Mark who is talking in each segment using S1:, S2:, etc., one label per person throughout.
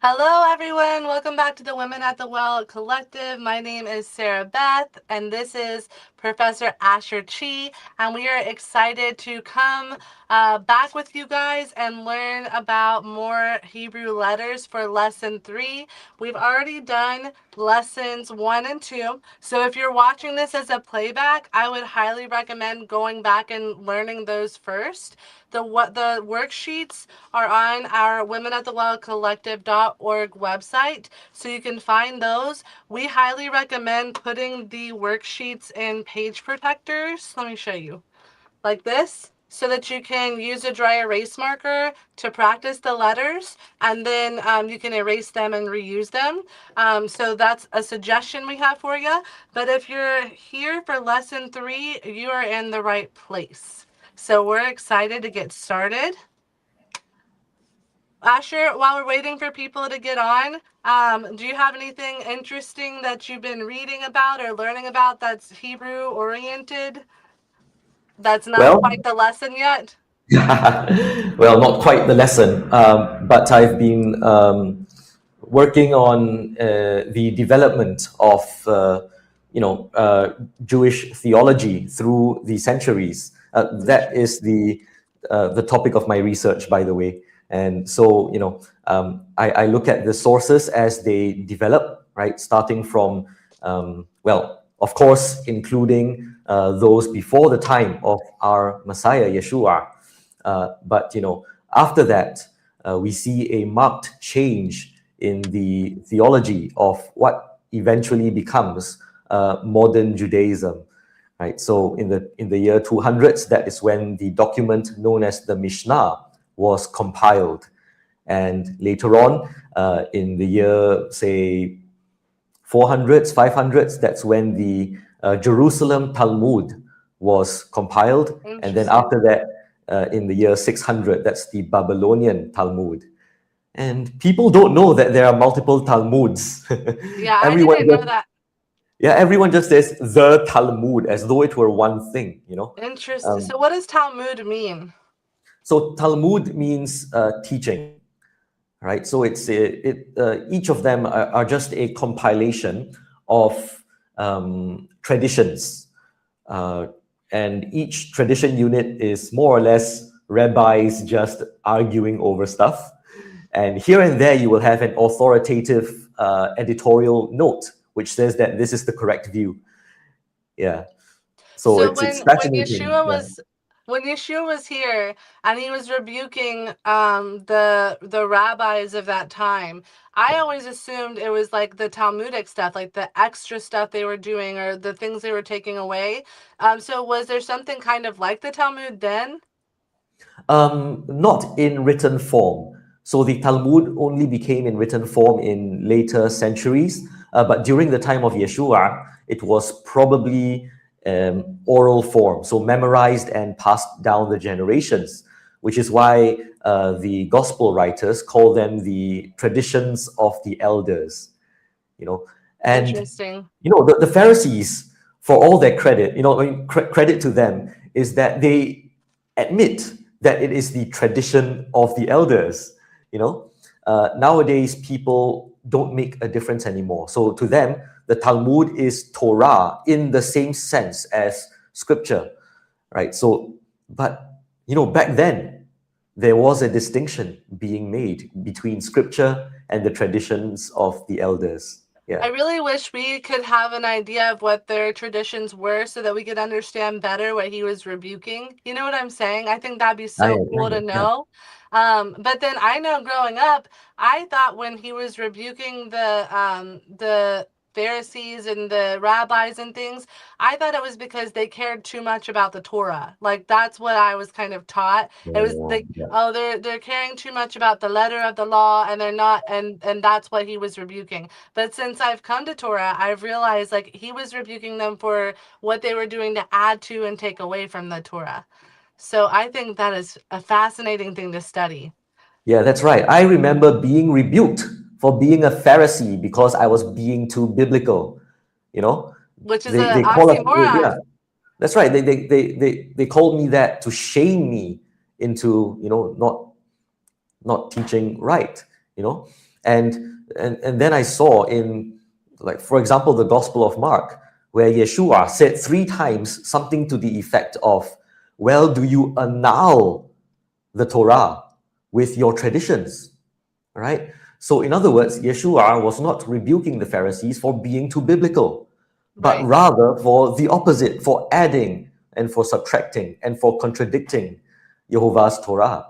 S1: Hello, everyone. Welcome back to the Women at the Well Collective. My name is Sarah Beth, and this is Professor Asher Chi, and we are excited to come back with you guys and learn about more Hebrew letters for Lesson 3. We've already done Lessons 1 and 2, so if you're watching this as a playback, I would highly recommend going back and learning those first. The worksheets are on our Women at the Well Collective.org website, so you can find those. We highly recommend putting the worksheets in page protectors. Let me show you. Like this, so that you can use a dry erase marker to practice the letters, and then you can erase them and reuse them. So that's a suggestion we have for you. But if you're here for Lesson 3, you are in the right place. So we're excited to get started. Asher, while we're waiting for people to get on, do you have anything interesting that you've been reading about or learning about that's Hebrew oriented? That's not
S2: Well,
S1: quite the lesson yet?
S2: well, not quite the lesson, but I've been working on the development of, Jewish theology through the centuries. That is the topic of my research, by the way. And so, I look at the sources as they develop, right? Starting from, of course, including those before the time of our Messiah, Yeshua. But after that, we see a marked change in the theology of what eventually becomes modern Judaism. Right. So in the year 200s, that is when the document known as the Mishnah was compiled, and later on, in the year say 400s, 500s, that's when the Jerusalem Talmud was compiled. And then
S1: Interesting.
S2: after that, in the year 600, that's the Babylonian Talmud. And people don't know that there are multiple Talmuds.
S1: Yeah, I
S2: everyone
S1: didn't know
S2: just,
S1: that.
S2: yeah, everyone just says the Talmud as though it were one thing.
S1: Interesting.
S2: Um,
S1: So what does Talmud mean?
S2: so Talmud means teaching, right? So each of them are just a compilation of traditions, uh, and each tradition unit is more or less rabbis just arguing over stuff. And here and there, you will have an authoritative editorial note which says that this is the correct view. Yeah. So
S1: So
S2: it's
S1: when
S2: fascinating. Yeah.
S1: When Yeshua was here and he was rebuking the rabbis of that time, I always assumed it was like the Talmudic stuff, like the extra stuff they were doing or the things they were taking away. So was there something kind of like the Talmud then?
S2: Not in written form. So the Talmud only became in written form in later centuries. But during the time of Yeshua, it was probably oral form, so memorized and passed down the generations, which is why the gospel writers call them the traditions of the elders. You know, and
S1: Interesting.
S2: the Pharisees, for all their credit, I mean, credit to them is that they admit that it is the tradition of the elders. Nowadays people don't make a difference anymore. So to them, the Talmud is Torah in the same sense as Scripture, right? So, but back then there was a distinction being made between Scripture and the traditions of the elders.
S1: I
S2: Yeah,
S1: really wish we could have an idea of what their traditions were so that we could understand better what he was rebuking. You know what I'm saying? I think that'd be
S2: I
S1: so cool to
S2: agree. Yeah.
S1: know. But then I know growing up, I thought when he was rebuking the Pharisees and the rabbis and things, I thought it was because they cared too much about the Torah. Like that's what I was kind of taught. It was like,
S2: Yeah.
S1: oh, they're caring too much about the letter of the law, and they're not, and that's what he was rebuking. But since I've come to Torah, I've realized like he was rebuking them for what they were doing to add to and take away from the Torah. So I think that is a fascinating thing to study.
S2: Yeah, that's right. I remember being rebuked for being a Pharisee because I was being too biblical. You know,
S1: Which is
S2: they
S1: an
S2: they call us, yeah,
S1: oxymoron.
S2: that's right. They called me that to shame me into not teaching right. You know, And then I saw in, like, for example, the Gospel of Mark, where Yeshua said 3 times something to the effect of, well, do you annul the Torah with your traditions? Right? So, in other words, Yeshua was not rebuking the Pharisees for being too biblical, but
S1: Right.
S2: rather for the opposite, for adding and for subtracting and for contradicting Jehovah's Torah.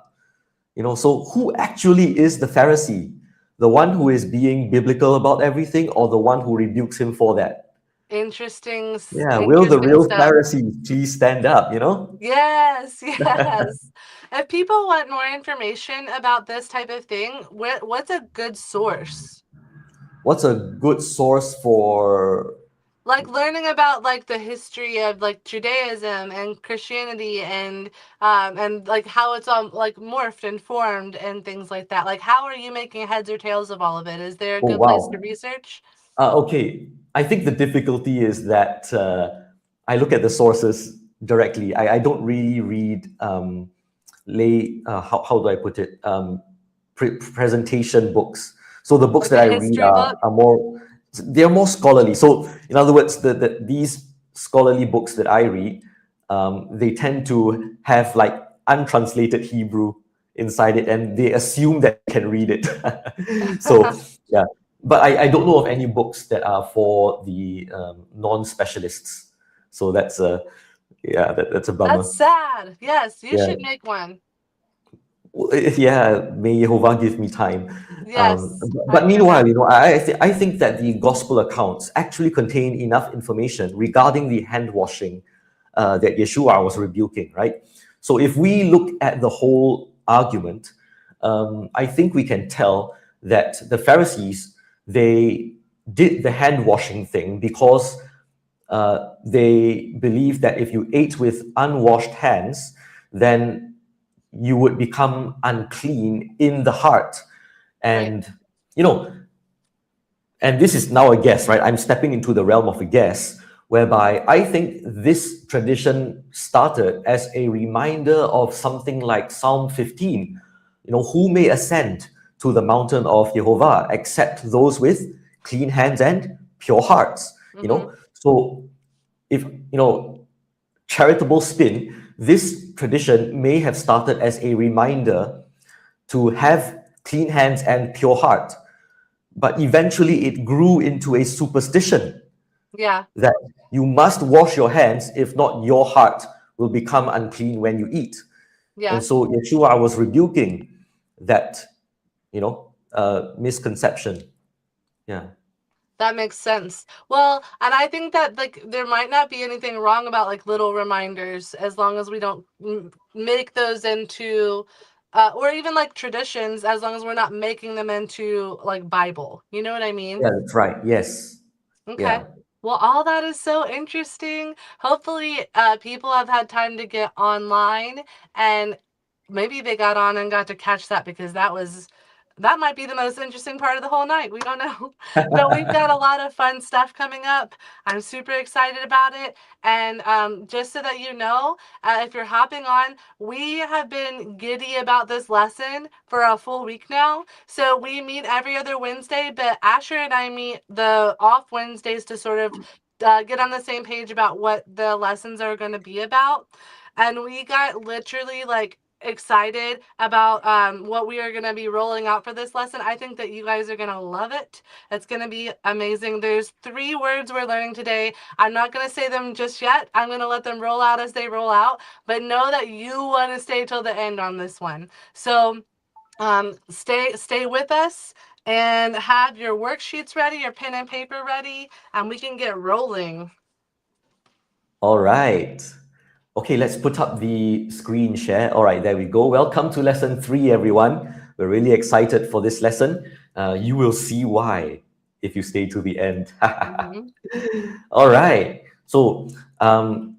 S2: So who actually is the Pharisee? The one who is being biblical about everything, or the one who rebukes him for that? Yeah, will the
S1: Interesting
S2: real
S1: stuff.
S2: Pharisees please stand up?
S1: Yes, yes. If people want more information about this type of thing, what's a good source?
S2: What's a good source for?
S1: Like learning about like the history of like Judaism and Christianity and like how it's all like morphed and formed and things like that. Like how are you making heads or tails of all of it? Is there a
S2: Oh,
S1: good place to
S2: wow.
S1: research?
S2: Okay, I think the difficulty is that I look at the sources directly. I don't really read how do I put it, presentation books. So the books
S1: Like
S2: that
S1: a
S2: I read
S1: history book?
S2: are more, they're more scholarly. So in other words, these scholarly books that I read, they tend to have like untranslated Hebrew inside it, and they assume that you can read it. So yeah, but I don't know of any books that are for the non-specialists. So that's a
S1: That's
S2: bummer.
S1: sad. Yes, you
S2: Yeah.
S1: should make one.
S2: Yeah, may Jehovah give me time.
S1: Yes,
S2: But
S1: I'm sure
S2: meanwhile,
S1: that.
S2: I think that the gospel accounts actually contain enough information regarding the hand washing that Yeshua was rebuking, right? So if we look at the whole argument, I think we can tell that the Pharisees, they did the hand washing thing because they believed that if you ate with unwashed hands, then you would become unclean in the heart.
S1: Right.
S2: And, you know, and this is now a guess, right? I'm stepping into the realm of a guess, whereby I think this tradition started as a reminder of something like Psalm 15. Who may ascend to the mountain of Jehovah except those with clean hands and pure hearts?
S1: Mm-hmm.
S2: So if, charitable spin, this tradition may have started as a reminder to have clean hands and pure heart, but eventually it grew into a superstition
S1: Yeah,
S2: that you must wash your hands, if not, your heart will become unclean when you eat. And
S1: yeah.
S2: so Yeshua was rebuking that, misconception. Yeah.
S1: That makes sense. Well, and I think that like there might not be anything wrong about like little reminders as long as we don't make those into or even like traditions as long as we're not making them into like Bible. You know what I mean?
S2: Yeah, that's right. Yes.
S1: Okay.
S2: Yeah.
S1: Well, all that is so interesting. Hopefully, people have had time to get online and maybe they got on and got to catch that because that might be the most interesting part of the whole night. We don't know. But we've got a lot of fun stuff coming up. I'm super excited about it. And just so that you know, if you're hopping on, we have been giddy about this lesson for a full week now. So we meet every other Wednesday, but Asher and I meet the off Wednesdays to sort of get on the same page about what the lessons are going to be about. And we got literally like excited about what we are going to be rolling out for this lesson. I think that you guys are going to love it. It's going to be amazing. There's 3 words we're learning today. I'm not going to say them just yet. I'm going to let them roll out as they roll out, but know that you want to stay till the end on this one. So stay with us and have your worksheets ready, your pen and paper ready, and we can get rolling.
S2: All right. Okay, let's put up the screen share. All right, there we go. Welcome to lesson 3, everyone. We're really excited for this lesson. You will see why if you stay to the end.
S1: Mhm.
S2: All right. So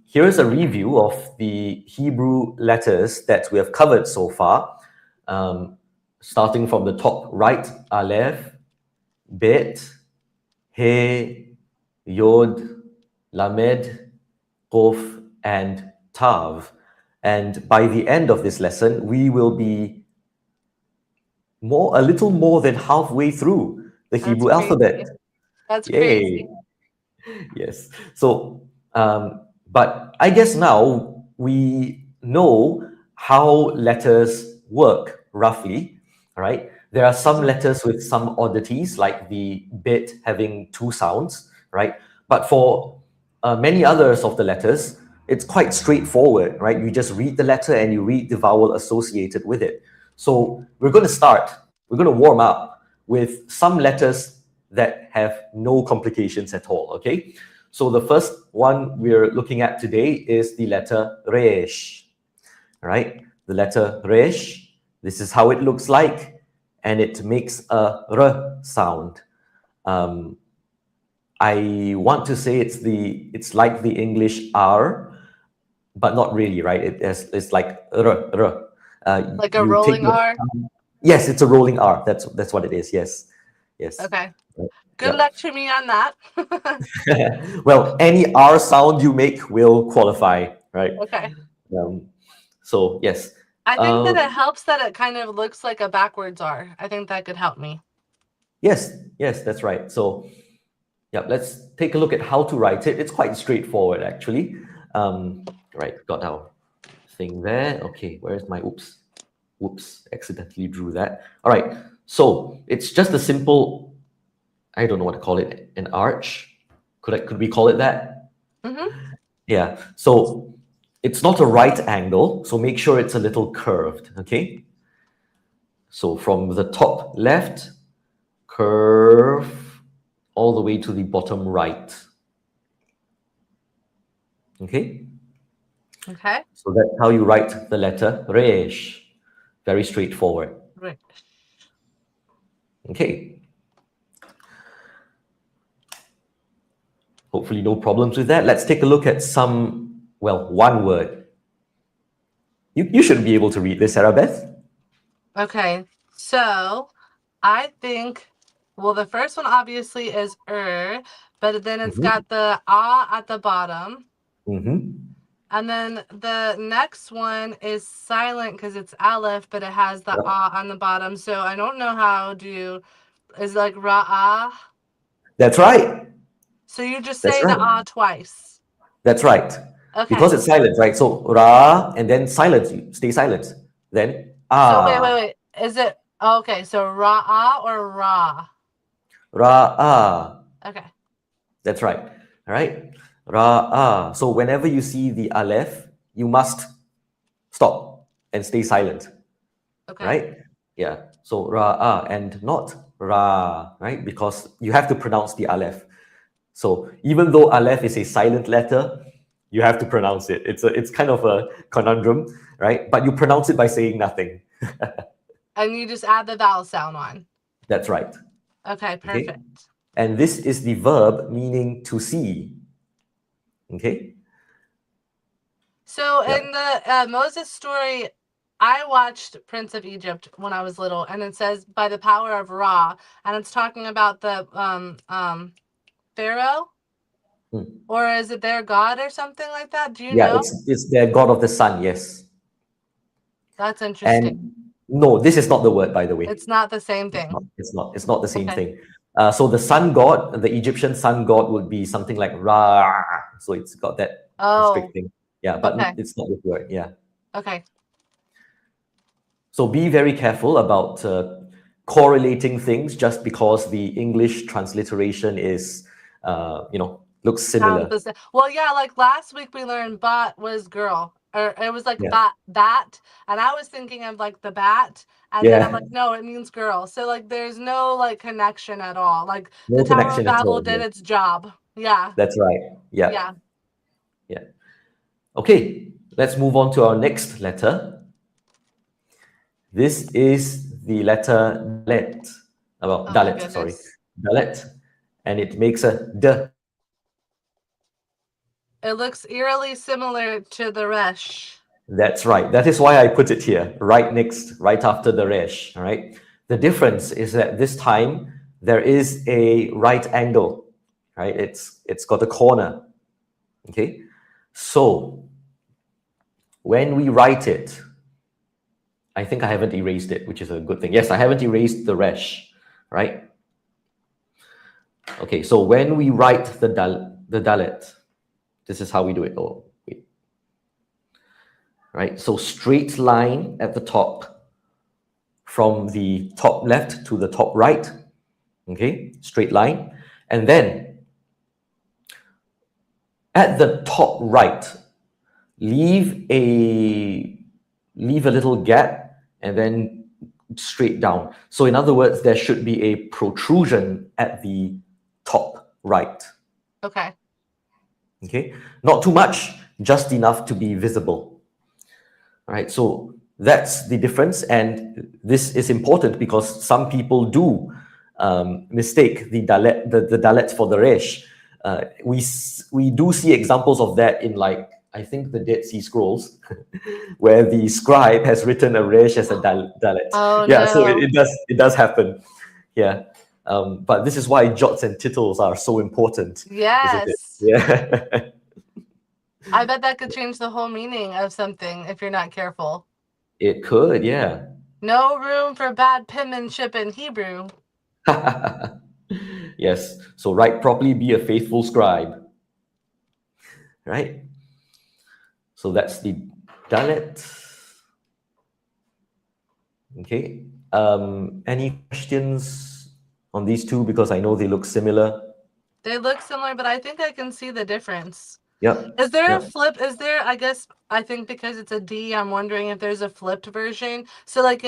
S2: here is a review of the Hebrew letters that we have covered so far. Starting from the top right, Aleph, Bet, He, Yod, Lamed, Kof, and Tav. And by the end of this lesson, we will be a little more than halfway through the
S1: That's
S2: Hebrew alphabet.
S1: crazy. That's
S2: Yay.
S1: crazy.
S2: Yes. So, but I guess now we know how letters work roughly, right? There are some
S1: Mhm.
S2: letters with some oddities, like the bit having two sounds, right? But for many others of the letters, it's quite straightforward, right? You just read the letter and you read the vowel associated with it. So we're going to warm up with some letters that have no complications at all, okay? So the first one we're looking at today is the letter Resh, right? The letter Resh, this is how it looks like, and it makes a R sound. Um, I want to say it's like the English R, but not really, right? It's like R.
S1: Like a
S2: You take
S1: rolling
S2: your
S1: R.
S2: Yes, it's a rolling R. That's what it is. Yes, yes.
S1: Okay. Good
S2: Yep.
S1: luck to me on that.
S2: Well, any R sound you make will qualify, right?
S1: Okay.
S2: Um, so yes,
S1: I think that
S2: uh,
S1: it helps that it kind of looks like a backwards R. I think that could help me.
S2: yes, that's right. So yeah, let's take a look at how to write it. It's quite straightforward, actually. Right, got our thing there. Okay, where's my oops? Whoops, accidentally drew that. All right, so it's just a simple, I don't know what to call it, an arch. Could we call it that?
S1: Mm-hmm.
S2: Yeah. So it's not a right angle, so make sure it's a little curved, okay? So from the top left, curve all the way to the bottom right. Okay?
S1: Okay.
S2: So that's how you write the letter Resh. Very straightforward.
S1: Right.
S2: Okay. Hopefully no problems with that. Let's take a look at some, well, one word. You should be able to read this, Sarah Beth.
S1: Okay. So I think, well, the first one obviously is but then it's
S2: Mm-hmm.
S1: got the ah at the bottom.
S2: Mm-hmm.
S1: And then the next one is silent because it's aleph, but it has the
S2: Yep.
S1: ah on the bottom. So I don't know how to, is it like ra'ah?
S2: That's right.
S1: So you just
S2: That's
S1: say the
S2: right.
S1: ah twice.
S2: That's right. Because
S1: Okay.
S2: it's silent, right? So ra and then silence, you stay silent. Then
S1: So wait,
S2: ah,
S1: wait. Is it okay? So ra'ah or ra?
S2: ra ah.
S1: Okay.
S2: That's right. All right. Ra ah. So whenever you see the aleph, you must stop and stay silent,
S1: Okay.
S2: right? Yeah. So ra ah and not ra, right? Because you have to pronounce the aleph. So even though aleph is a silent letter, you have to pronounce it. It's kind of a conundrum, right? But you pronounce it by saying nothing.
S1: And you just add the vowel sound on.
S2: That's right.
S1: Okay,
S2: Okay.
S1: perfect.
S2: And this is the verb meaning to see. Okay.
S1: So in
S2: Yep.
S1: the Moses story, I watched Prince of Egypt when I was little, and it says by the power of Ra, and it's talking about the Pharaoh,
S2: Hmm.
S1: or is it their god or something like that? Do you
S2: Yeah,
S1: know?
S2: it's the god of the sun, yes.
S1: That's interesting.
S2: And no, this is not the word, by the way.
S1: It's not the same
S2: It's not.
S1: thing.
S2: It's not the same
S1: Okay.
S2: thing. So the sun god, the Egyptian sun god, would be something like Ra. So it's got that
S1: Oh,
S2: constricting. Yeah, but
S1: okay.
S2: it's not this word. Yeah.
S1: Okay.
S2: So be very careful about correlating things just because the English transliteration is, looks
S1: Sounds
S2: similar.
S1: the same. Well, yeah, like last week we learned bat was girl, or it was like
S2: Yeah.
S1: bat, and I was thinking of like the bat, and then I'm
S2: Yeah.
S1: like, no, it means girl. So like, there's no like connection at all. Like the
S2: No
S1: Tower of
S2: connection at
S1: Babel
S2: all
S1: did
S2: here.
S1: its job. Yeah,
S2: That's right. Yeah.
S1: yeah.
S2: Yeah. Okay. Let's move on to our next letter. This is the letter Dalet. Well,
S1: Oh my
S2: Dalet, sorry.
S1: goodness.
S2: Dalet. And it makes a D
S1: It looks eerily similar to the Resh.
S2: That's right. That is why I put it here, right after the resh. All right. The difference is that this time there is a right angle, right? It's got a corner. Okay. So when we write it, I think I haven't erased it, which is a good thing. Yes, I haven't erased the resh, right? Okay, so when we write the dalet, this is how we do it. Oh, wait. Right? So straight line at the top from the top left to the top right. Okay, straight line. And then at the top right, leave a little gap and then straight down. So in other words, there should be a protrusion at the top right.
S1: Okay.
S2: Okay, not too much, just enough to be visible. All right, so that's the difference, and this is important because some people do mistake the dalet for the resh. We do see examples of that in, like, I think the Dead Sea Scrolls, where the scribe has written a resh as a dalet.
S1: Oh
S2: Yeah, so
S1: no.
S2: it does happen. Yeah, but this is why jots and tittles are so important, isn't it?
S1: Yes.
S2: Yeah.
S1: I bet that could change the whole meaning of something if you're not careful.
S2: It could, yeah.
S1: No room for bad penmanship in Hebrew.
S2: Yes. So write properly, be a faithful scribe. Right? So that's the dalet. Okay. Any questions on these two? Because I know they look similar.
S1: They look similar, but I think I can see the difference.
S2: Yep.
S1: Is there a
S2: Yep.
S1: flip? Is there, I guess, I think because it's a D, I'm wondering if there's a flipped version. So like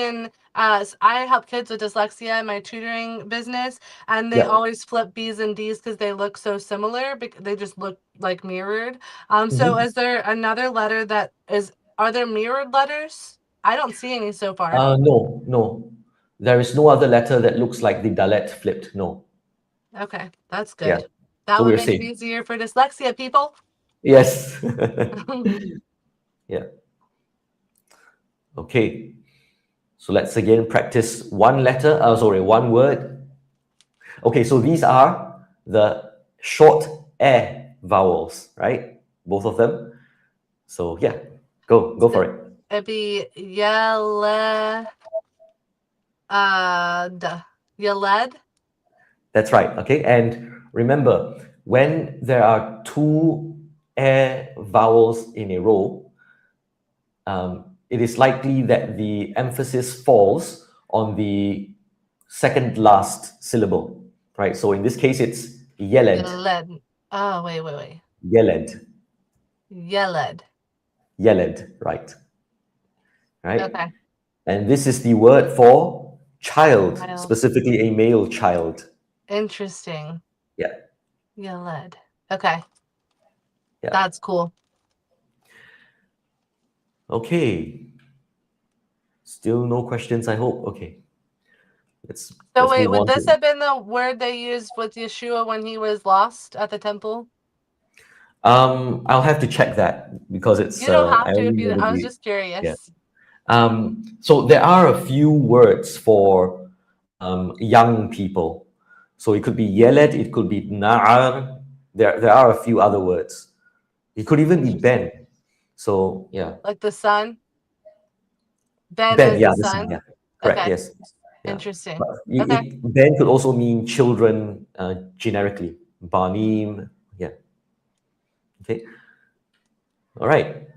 S1: I help kids with dyslexia in my tutoring business, and they
S2: Yep.
S1: always flip B's and D's because they look so similar, because they just look like mirrored. So
S2: Mhm.
S1: is there another letter are there mirrored letters? I don't see any so far.
S2: No, no. There is no other letter that looks like the dalet flipped. No.
S1: Okay, that's
S2: Yeah.
S1: good.
S2: So
S1: That would
S2: we're
S1: make it
S2: safe.
S1: easier for dyslexia people.
S2: Yes. Yeah. Okay. So let's again practice one letter. One word. Okay, so these are the short air vowels, right? Both of them. So yeah, go for it.
S1: It'd be yellow. Yeled.
S2: That's right. Okay, and remember, when there are two air vowels in a row, it is likely that the emphasis falls on the second last syllable, right? So in this case, it's yeled,
S1: Yeled. Oh, wait.
S2: yeled,
S1: Yeled.
S2: yeled, right?
S1: Okay.
S2: And this is the word for child,
S1: Child.
S2: specifically a male child.
S1: Interesting.
S2: Yeah,
S1: Yeled. Okay.
S2: yeah.
S1: That's cool.
S2: Okay. Still no questions, I hope. Okay. Let's
S1: So
S2: let's
S1: wait,
S2: move
S1: would
S2: on
S1: this
S2: to
S1: have been the word they used with Yeshua when he was lost at the temple?
S2: I'll have to check that because it's
S1: You don't
S2: I
S1: have to
S2: only
S1: if
S2: know
S1: you.
S2: the
S1: I was
S2: Greek.
S1: just
S2: Yeah.
S1: curious.
S2: So there are a few words for young people. So it could be yeled, it could be na'ar. There are a few other words. It could even be
S1: Interesting.
S2: ben. So yeah.
S1: Like the sun. Ben
S2: Ben,
S1: is
S2: yeah,
S1: the
S2: the son,
S1: sun.
S2: yeah. Correct,
S1: Okay.
S2: yes. Yeah.
S1: Interesting.
S2: But
S1: Okay.
S2: Ben could also mean children generically. Banim, yeah. Okay. All right.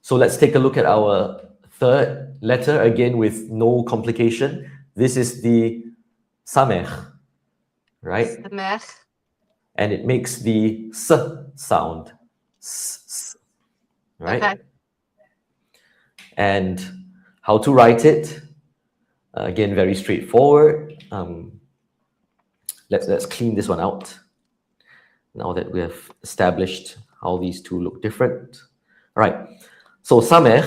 S2: So let's take a look at our third letter again with no complication. This is the samech, right?
S1: Samech.
S2: And it makes the s sound,
S1: Okay.
S2: right? And how to write it? Again, very straightforward. Let's clean this one out. Now that we have established how these two look different. All right. So samech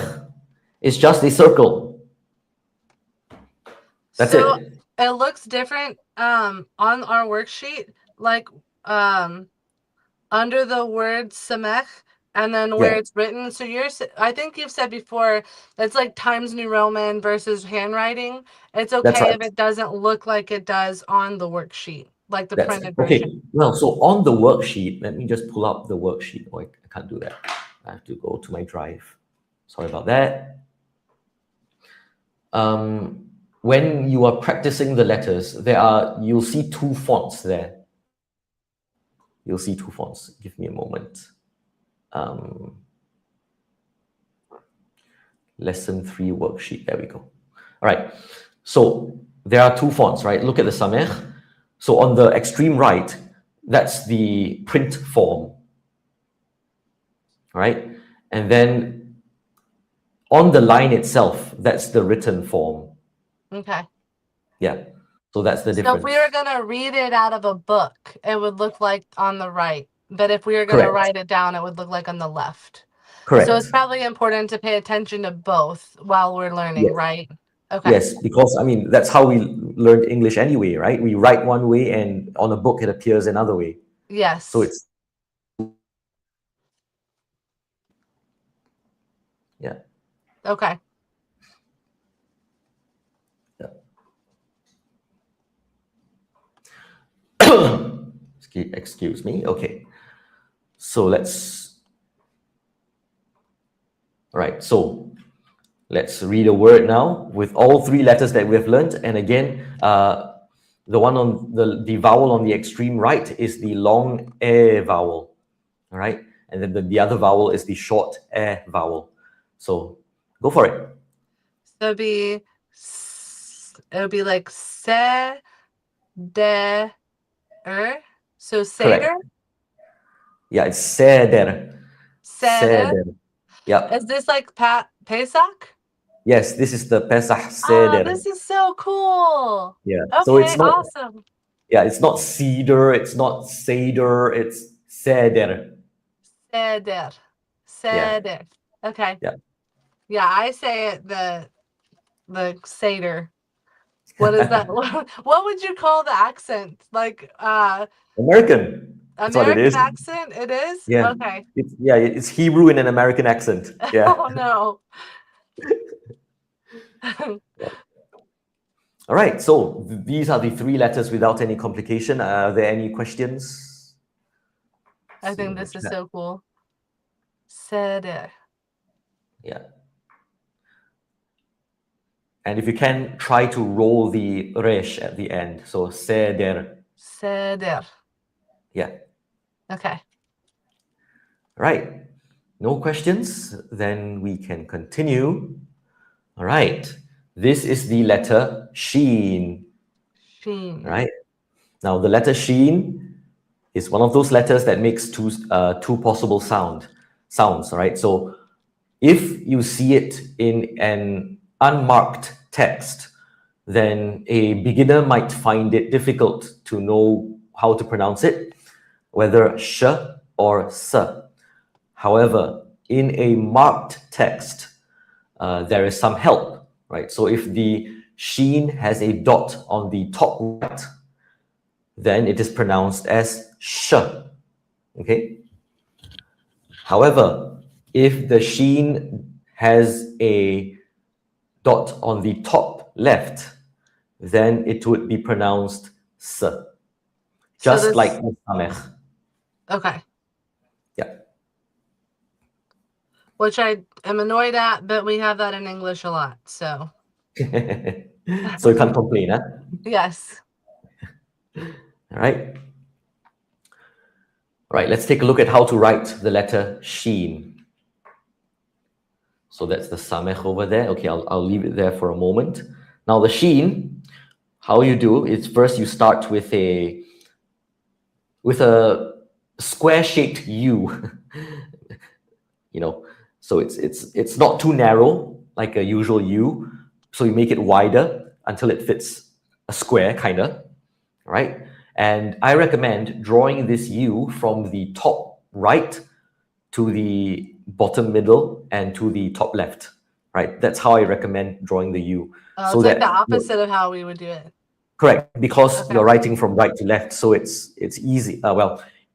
S2: is just a circle. That's
S1: So
S2: it.
S1: it looks different on our worksheet, like um under the word samech, and then
S2: Yeah,
S1: where it's written. So I think you've said before, it's like Times New Roman versus handwriting. It's
S2: that's
S1: okay
S2: right.
S1: if it doesn't look like it does on the worksheet, like the
S2: That's
S1: printed version.
S2: okay. Well, so on the worksheet, let me just pull up the worksheet. Oh, I can't do that. I have to go to my drive. Sorry about that. when you are practicing the letters, you'll see two fonts there. You'll see two fonts. Give me a moment. Lesson 3 worksheet. There we go. All right. So there are two fonts, right? Look at the Sameh. So on the extreme right, that's the print form, right? And then on the line itself, that's the written form.
S1: Okay.
S2: Yeah. So that's the
S1: So if we were
S2: difference.
S1: going to read it out of a book, it would look like on the right. But if we were going to
S2: Correct.
S1: write it down, it would look like on the left. So it's
S2: Correct.
S1: probably important to pay attention to both while we're learning,
S2: Yes.
S1: right? Okay.
S2: Yes, because I mean that's how we learned English anyway, right? We write one way, and on a book it appears another way. So
S1: Yes.
S2: it's yeah.
S1: Okay.
S2: Yeah. Excuse me. Okay. So all right. So let's read a word now with all three letters that we've learned. And again, the one on the vowel on the extreme right is the long vowel. All right. And then the other vowel is the short vowel. So go for it.
S1: So it would be like se de So
S2: Correct.
S1: seder,
S2: Yeah, it's seder.
S1: seder.
S2: Seder. Yeah.
S1: Is this like Pesach?
S2: Yes, this is the Pesach
S1: Oh,
S2: seder.
S1: this is so cool.
S2: Yeah. So
S1: Okay, awesome.
S2: it's not cedar, it's not seder, it's seder.
S1: Seder.
S2: Yeah.
S1: Seder. Okay.
S2: Yeah.
S1: Yeah, I say it the Seder. What is that? What would you call the accent? Like
S2: American. That's what it
S1: American
S2: is.
S1: accent? It is?
S2: Yeah.
S1: Okay.
S2: It's Hebrew in an American accent. Yeah.
S1: Oh no.
S2: All right. So these are the three letters without any complication. Are there any questions?
S1: I
S2: See in
S1: think
S2: the
S1: this is
S2: chat.
S1: so cool. Seder.
S2: Yeah. And if you can, try to roll the resh at the end. So seder.
S1: Seder.
S2: Yeah.
S1: Okay.
S2: Right. No questions? Then we can continue. All right. This is the letter Sheen.
S1: Sheen.
S2: Right. Now the letter Sheen is one of those letters that makes two possible sounds. Right. So if you see it in an unmarked text, then a beginner might find it difficult to know how to pronounce it, whether sh or s. However, in a marked text, there is some help, right? So if the sheen has a dot on the top right, then it is pronounced as sh, okay? However, if the sheen has a dot on the top left, then it would be pronounced s, just like the samech.
S1: Okay.
S2: Yeah.
S1: Which I am annoyed at, but we have that in English a lot. So
S2: So you can't complain, huh?
S1: yes.
S2: All right. All right, let's take a look at how to write the letter sheen. So that's the samech over there. Okay, I'll leave it there for a moment. Now the sheen, how you do is first you start with a square-shaped U. You know, so it's not too narrow like a usual U. So you make it wider until it fits a square, kind of, right? And I recommend drawing this U from the top right to the bottom middle and to the top left, right? That's how I recommend drawing the U. So
S1: It's like the
S2: that
S1: opposite of how we would do it.
S2: correct, because
S1: Okay.
S2: you're writing from right to left, so it's easy.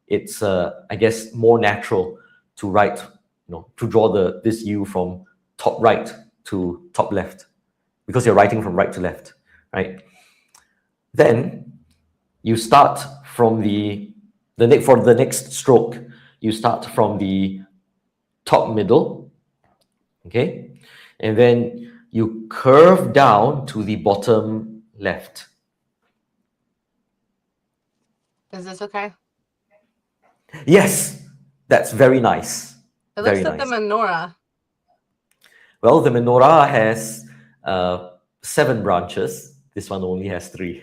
S2: It's I guess more natural to write, to draw this U from top right to top left, because you're writing from right to left, right? Then you start from for the next stroke, you start from the top middle, okay? And then You curve down to the bottom left.
S1: Is this okay?
S2: Yes, that's very nice.
S1: It
S2: Very
S1: looks like the
S2: nice.
S1: menorah.
S2: Well, the menorah has 7 branches. This one only has 3.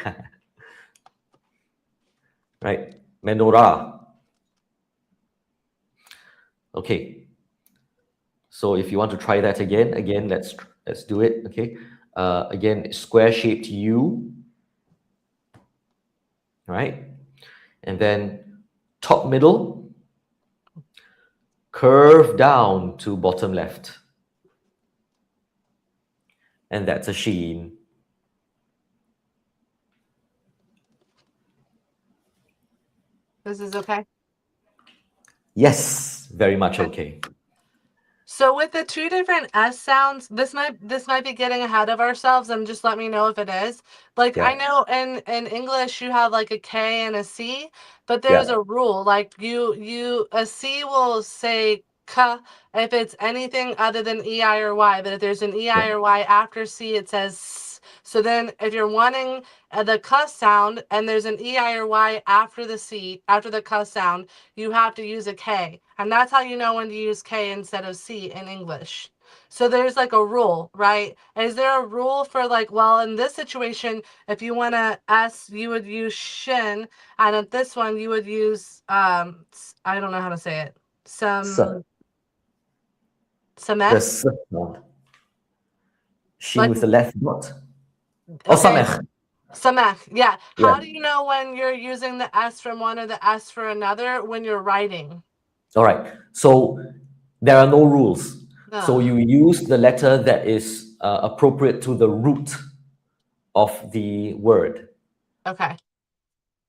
S2: Right? Menorah. Okay. So if you want to try that again, let's do it. Okay. Again, square-shaped U. Right? And then top middle, curve down to bottom left. And that's a sheen.
S1: This is okay.
S2: Yes, very much
S1: Okay.
S2: okay.
S1: So with the 2 different S sounds, this might be getting ahead of ourselves, and just let me know if it is. Like I
S2: Yeah,
S1: know in English you have like a K and a C, but there's
S2: yeah,
S1: a rule. Like you a C will say K if it's anything other than EI or Y, but if there's an EI
S2: yeah.
S1: or Y after C, it says S. So then if you're wanting the K sound and there's an EI or Y after the C, after the K sound, you have to use a K. And that's how you know when to use K instead of C in English. So there's like a rule, right? Is there a rule for like, well, in this situation, if you want to S, you would use shin, and at this one you would use I don't know how to say it.
S2: S. The
S1: Samech?
S2: S sound. Shin
S1: Like
S2: with the left dot. Oh,
S1: okay,
S2: samech.
S1: samech. Yeah.
S2: Yeah.
S1: How do you know when you're using the S from one or the S for another when you're writing?
S2: All right. So there are no rules. So
S1: Ugh.
S2: you use the letter that is appropriate to the root of the word.
S1: Okay.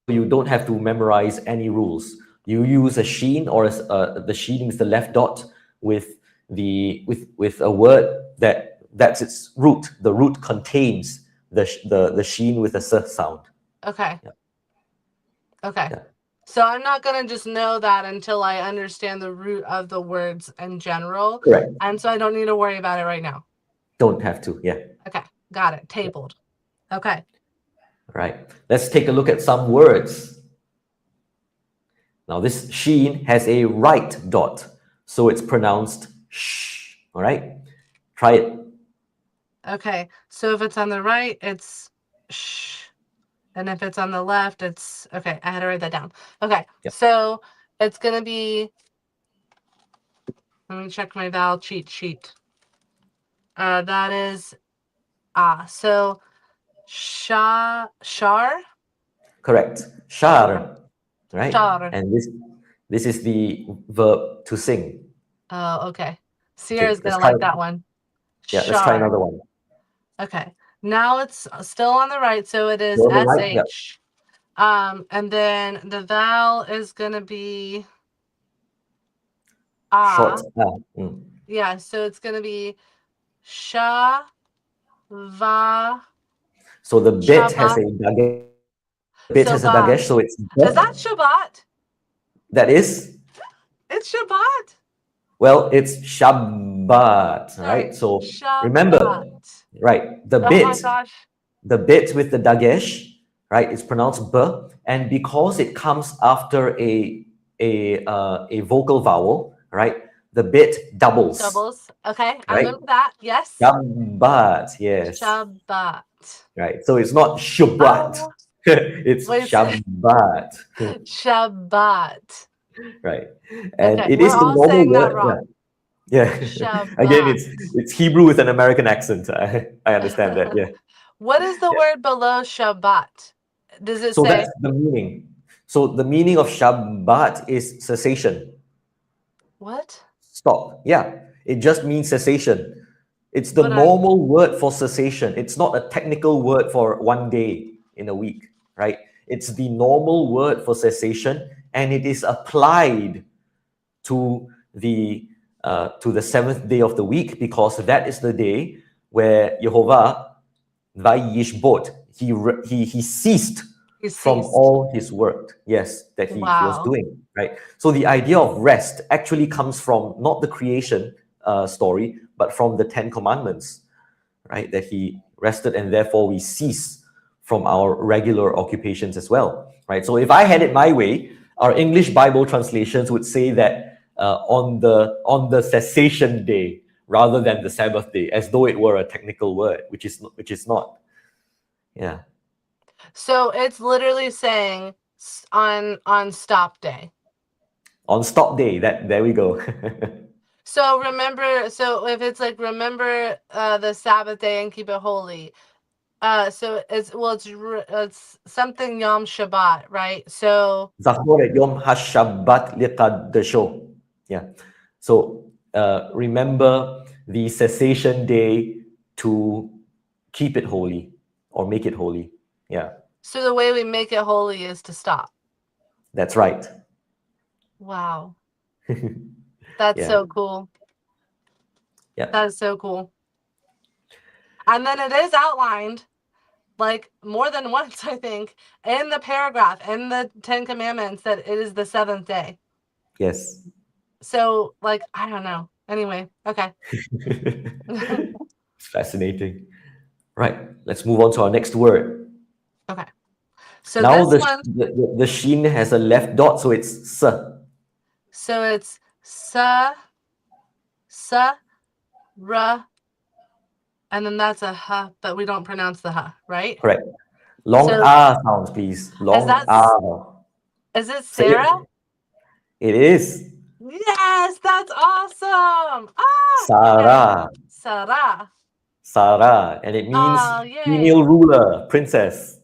S2: You don't have to memorize any rules. You use a sheen, or the sheen is the left dot with with a word that's its root. The root contains the sheen with a s sound.
S1: Okay.
S2: Yeah.
S1: Okay.
S2: Yeah.
S1: So I'm not going to just know that until I understand the root of the words in general.
S2: Correct.
S1: And so I don't need to worry about it right now.
S2: Don't have to. Yeah.
S1: Okay. Got it. Tabled. Okay.
S2: Right. Let's take a look at some words. Now, this sheen has a right dot, so it's pronounced sh. All right. Try it.
S1: Okay. So if it's on the right, it's sh. And if it's on the left, it's okay. I had to write that down. Okay.
S2: Yeah.
S1: So it's going to be, let me check my vowel cheat sheet. That is so shar.
S2: Correct.
S1: Okay.
S2: Shar. Right.
S1: Shar.
S2: And this is the verb to sing.
S1: Oh, okay.
S2: Okay.
S1: Sierra's gonna like that one.
S2: Yeah. Let's try
S1: Shar.
S2: another one.
S1: Okay. Now it's still on the right, so it is
S2: Go on the right. Yeah.
S1: SH. And then the vowel is gonna be
S2: Short.
S1: ah.
S2: Mm.
S1: Yeah, so it's gonna be sha va
S2: So the bit has
S1: shabat.
S2: a dagesh. The bit
S1: So
S2: has a
S1: ba.
S2: dagesh, so it's
S1: Is that Shabbat?
S2: that is.
S1: It's Shabbat.
S2: Well, it's Shabbat, right?
S1: Sorry,
S2: So remember,
S1: Shabbat.
S2: right,
S1: Oh my gosh.
S2: the bit with the dagesh, right, is pronounced b, and because it comes after a vocal vowel, right, the bit doubles,
S1: Doubles. Okay, I
S2: right?
S1: remember that. Yes.
S2: Shabbat, yes,
S1: Shabbat.
S2: right. So it's not Shabbat,
S1: Oh,
S2: it's
S1: wait.
S2: Shabbat,
S1: Shabbat.
S2: right? And
S1: Okay,
S2: it
S1: we're
S2: is the
S1: all
S2: normal
S1: saying that
S2: word, yeah.
S1: wrong.
S2: Yeah. Again,
S1: Shabbat.
S2: it's Hebrew with an American accent. I understand that. Yeah.
S1: What is the
S2: Yeah.
S1: word below Shabbat? Does it
S2: So
S1: say
S2: that's the meaning. So the meaning of Shabbat is cessation.
S1: what?
S2: Stop. Yeah. It just means cessation. It's the
S1: What are
S2: normal word for cessation. It's not a technical word for one day in a week, right? It's the normal word for cessation, and it is applied to to the seventh day of the week, because that is the day where Jehovah Vayishbot, he ceased
S1: you
S2: from
S1: ceased?
S2: all his work, yes, that he was
S1: Wow.
S2: doing, right? So the idea of rest actually comes from not the creation story, but from the Ten Commandments, right? That he rested, and therefore we cease from our regular occupations as well, right? So if I had it my way, our English Bible translations would say that on the cessation day rather than the Sabbath day, as though it were a technical word, which is not. Yeah,
S1: So it's literally saying on stop day.
S2: on stop day. That there we go.
S1: So remember, so if it's like remember the Sabbath day and keep it holy. So it's well, it's something Yom Shabbat, right? So
S2: Zachor Yom HaShabbat Liqaddasho. Yeah. So remember the cessation day to keep it holy or make it holy. Yeah,
S1: so the way we make it holy is to stop.
S2: that's right.
S1: Wow, that's
S2: Yeah,
S1: so cool.
S2: yeah,
S1: That is so cool. And then it is outlined like more than once, I think, in the paragraph in the Ten Commandments that it is the seventh day.
S2: yes.
S1: So, like, I don't know. Anyway, okay.
S2: It's fascinating. Right, let's move on to our next word.
S1: Okay. So
S2: Now
S1: this one,
S2: the sheen has a left dot, so it's s.
S1: so it's sa, ra, and then that's a h, but we don't pronounce the h, right?
S2: Correct. Long
S1: So
S2: R sounds, please.
S1: is
S2: Long
S1: that
S2: R.
S1: is it
S2: Say
S1: Sarah?
S2: it. It is.
S1: Yes, that's awesome. Ah, okay.
S2: Sarah.
S1: Sarah.
S2: Sarah. And it means
S1: Oh, yay.
S2: female ruler, princess.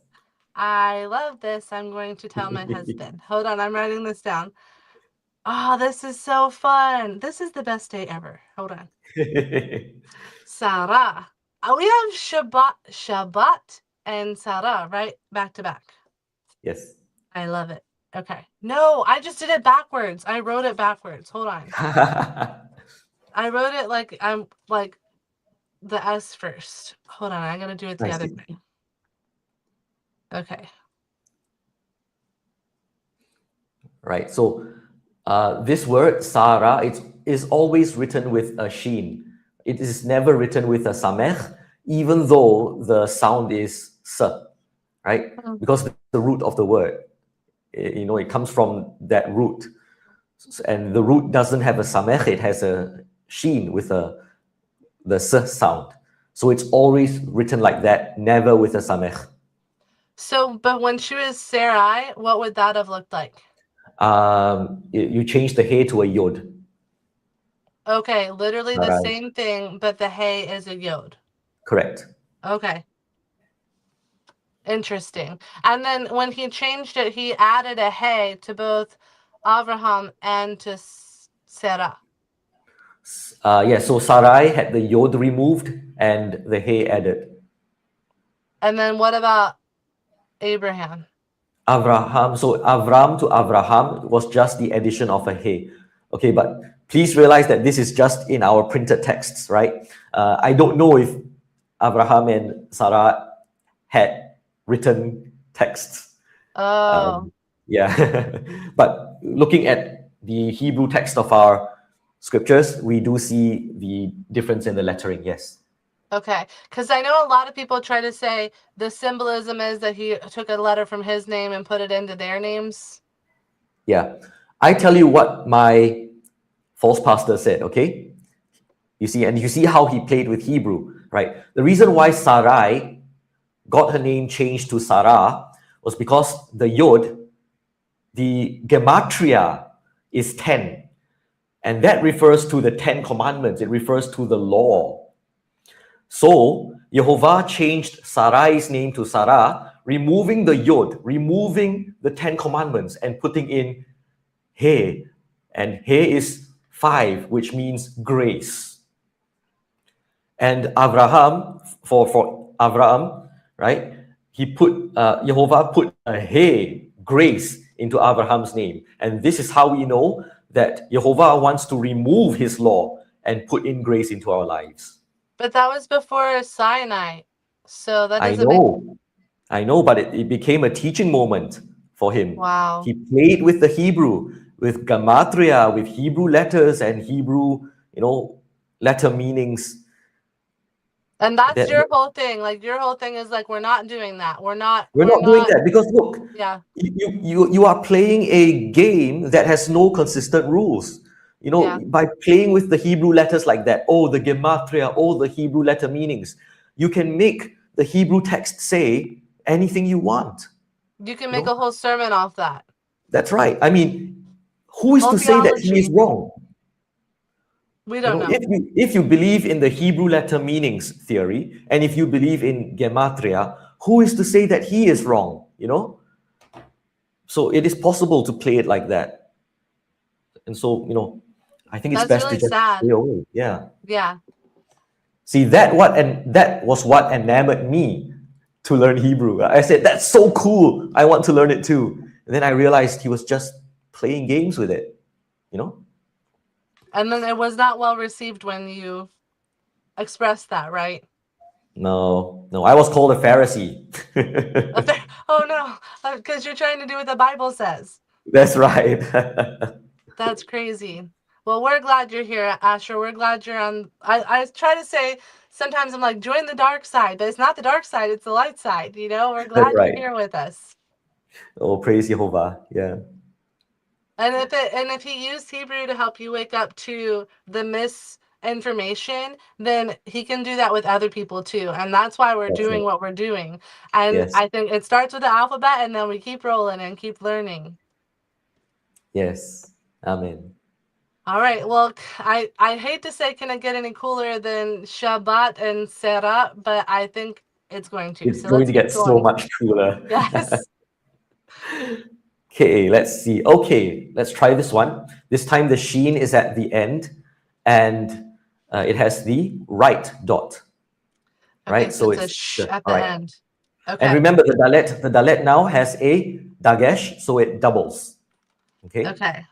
S1: I love this. I'm going to tell my husband. Hold on, I'm writing this down. Oh, this is so fun. This is the best day ever. Hold on. Sarah. We have Shabbat, and Sarah, right? Back to back.
S2: Yes.
S1: I love it. Okay. No, I just did it backwards. I wrote it backwards. Hold on. I wrote it like I'm like the S first. Hold on. I gotta do it the
S2: I
S1: other
S2: see.
S1: way. Okay.
S2: Right. So this word Sarah, is always written with a sheen. It is never written with a samech, even though the sound is s, right? Because the root of the word, it comes from that root, and the root doesn't have a samech; it has a sheen with the s sound. So it's always written like that, never with a samech.
S1: So, but when she was Sarai, what would that have looked like?
S2: You change the hey to a yod.
S1: Okay, literally the
S2: Sarai.
S1: same thing, but the hey is a yod.
S2: Correct.
S1: Okay, interesting. And then when he changed it, he added a hey to both Abraham and to Sarah.
S2: Yeah, so Sarai had the yod removed and the hey added.
S1: And then what about Abraham?
S2: Avraham, so Avram to Avraham was just the addition of a hey. Okay, but please realize that this is just in our printed texts, right? I don't know if Abraham and Sarah had written texts.
S1: Oh,
S2: Yeah, but looking at the Hebrew text of our scriptures, we do see the difference in the lettering, yes.
S1: okay. Because I know a lot of people try to say the symbolism is that he took a letter from his name and put it into their names.
S2: Yeah. I tell you what my false pastor said, okay? And you see how he played with Hebrew, right? The reason why Sarai got her name changed to Sarah was because the yod, the gematria is 10. And that refers to the 10 commandments. It refers to the law. So Jehovah changed Sarai's name to Sarah, removing the yod, removing the 10 commandments and putting in He. And He is 5, which means grace. And Abraham, for Abraham, right? Jehovah put a He, grace, into Abraham's name. And this is how we know that Jehovah wants to remove his law and put in grace into our lives.
S1: But that was before Sinai. So that
S2: I
S1: doesn't make.
S2: know, but it became a teaching moment for him.
S1: Wow.
S2: He played with the Hebrew, with gematria, with Hebrew letters and Hebrew, letter meanings.
S1: And that's
S2: That
S1: your whole thing. Like your whole thing is like we're not doing that. We're not.
S2: we're
S1: We're
S2: not doing
S1: not.
S2: that because look,
S1: Yeah.
S2: you are playing a game that has no consistent rules. You know,
S1: Yeah.
S2: by playing with the Hebrew letters like that, oh, the gematria, oh, the Hebrew letter meanings, you can make the Hebrew text say anything you want.
S1: You can
S2: You
S1: make
S2: know,
S1: a whole sermon off that.
S2: that's right. I mean, who is
S1: Whole
S2: to say that he is
S1: theology.
S2: wrong?
S1: We
S2: You
S1: don't
S2: know,
S1: know.
S2: if you believe in the Hebrew letter meanings theory, and if you believe in gematria, who is to say that he is wrong? You know, so it is possible to play it like that. And so, I think it's
S1: That's
S2: best to
S1: really
S2: just stay
S1: sad.
S2: away. Yeah.
S1: Yeah.
S2: See that was what enamored me to learn Hebrew. I said, that's so cool. I want to learn it too. And then I realized he was just playing games with it, you know?
S1: And then it was not well received when you expressed that, right?
S2: No, no, I was called a Pharisee.
S1: Oh no, because you're trying to do what the Bible says.
S2: That's right.
S1: That's crazy. Well, we're glad you're here, Asher. We're glad you're on. I try to say sometimes I'm like, join the dark side, but it's not the dark side, it's the light side. We're
S2: That's
S1: glad you're
S2: right.
S1: here with us.
S2: Oh, praise Jehovah. Yeah.
S1: And if he used Hebrew to help you wake up to the misinformation, then he can do that with other people too. And that's why we're
S2: That's
S1: doing
S2: right.
S1: what we're doing. And
S2: Yes.
S1: I think it starts with the alphabet and then we keep rolling and keep learning.
S2: Yes. Amen.
S1: All right. Well, I hate to say can it get any cooler than Shabbat and Serah, but I think it's going to.
S2: It's
S1: So
S2: going
S1: let's
S2: to
S1: keep
S2: get so
S1: going.
S2: much cooler.
S1: Yes.
S2: Okay, let's see. Okay, let's try this one. This time the sheen is at the end and it has the right dot,
S1: Okay,
S2: right?
S1: so
S2: So
S1: it's a
S2: it's
S1: sh at
S2: all
S1: the
S2: right.
S1: end.
S2: And
S1: Okay.
S2: remember the dalet now has a dagesh, so it doubles. Okay,
S1: Okay.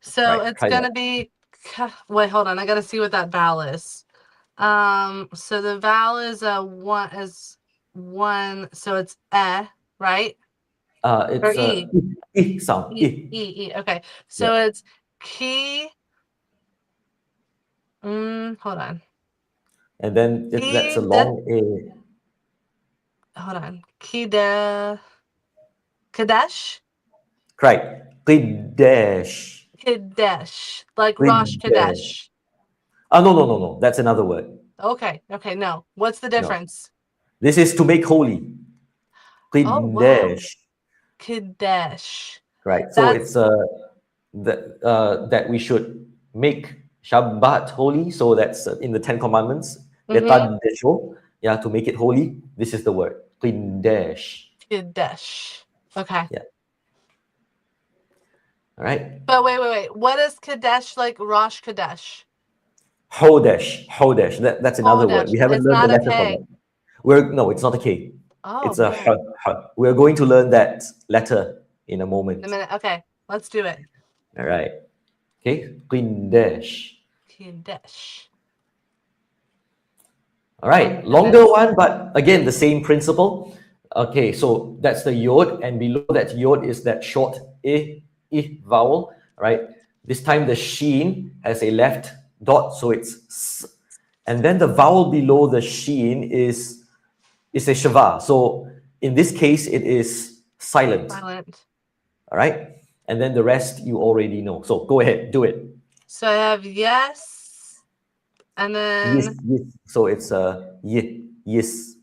S1: So
S2: right,
S1: it's
S2: try that.
S1: gonna be wait, hold on. I gotta see what that vowel is. So the vowel is a one, so it's right? Or
S2: It's a
S1: e.
S2: sound,
S1: E. Okay.
S2: yeah.
S1: So it's key. Hold on.
S2: And then that's
S1: Key
S2: a
S1: de
S2: long a,
S1: hold on. Key de Kadesh?
S2: right? Kadesh,
S1: Kadesh. Like Rosh
S2: Kadesh.
S1: Kadesh.
S2: No, no, no, no. That's another word.
S1: Okay, no. What's the
S2: No,
S1: difference?
S2: this is to make holy.
S1: Oh wow.
S2: Kadesh.
S1: Kadesh.
S2: Right. So
S1: That's
S2: it's that we should make Shabbat holy. So that's in the Ten Commandments.
S1: mm-hmm.
S2: Letadesho. Yeah, to make it holy. This is the word. Kadesh.
S1: Kadesh. Okay.
S2: Yeah. All right.
S1: But wait. What is Kadesh like Rosh Kadesh?
S2: Hodesh. Hodesh. That's another word.
S1: Kodesh.
S2: We haven't
S1: It's
S2: learned the
S1: not a
S2: letter for
S1: K.
S2: that. We're no, it's not a K.
S1: Oh
S2: It's a
S1: man.
S2: h. We're going to learn that letter in a
S1: In a
S2: moment.
S1: minute. Okay. Let's do it.
S2: All right. Okay. Kadesh.
S1: Kadesh.
S2: All
S1: Oh my
S2: right, longer
S1: goodness.
S2: one, but again, the same principle. Okay, so that's the yod, and below that yod is that short vowel, right? This time the sheen has a left dot, so it's s. And then the vowel below the sheen is a shava. So in this case, it is silent,
S1: Silent.
S2: all right? And then the rest you already know. So go ahead, do it.
S1: So I have yes, and
S2: Yes,
S1: then
S2: yes. So it's yes,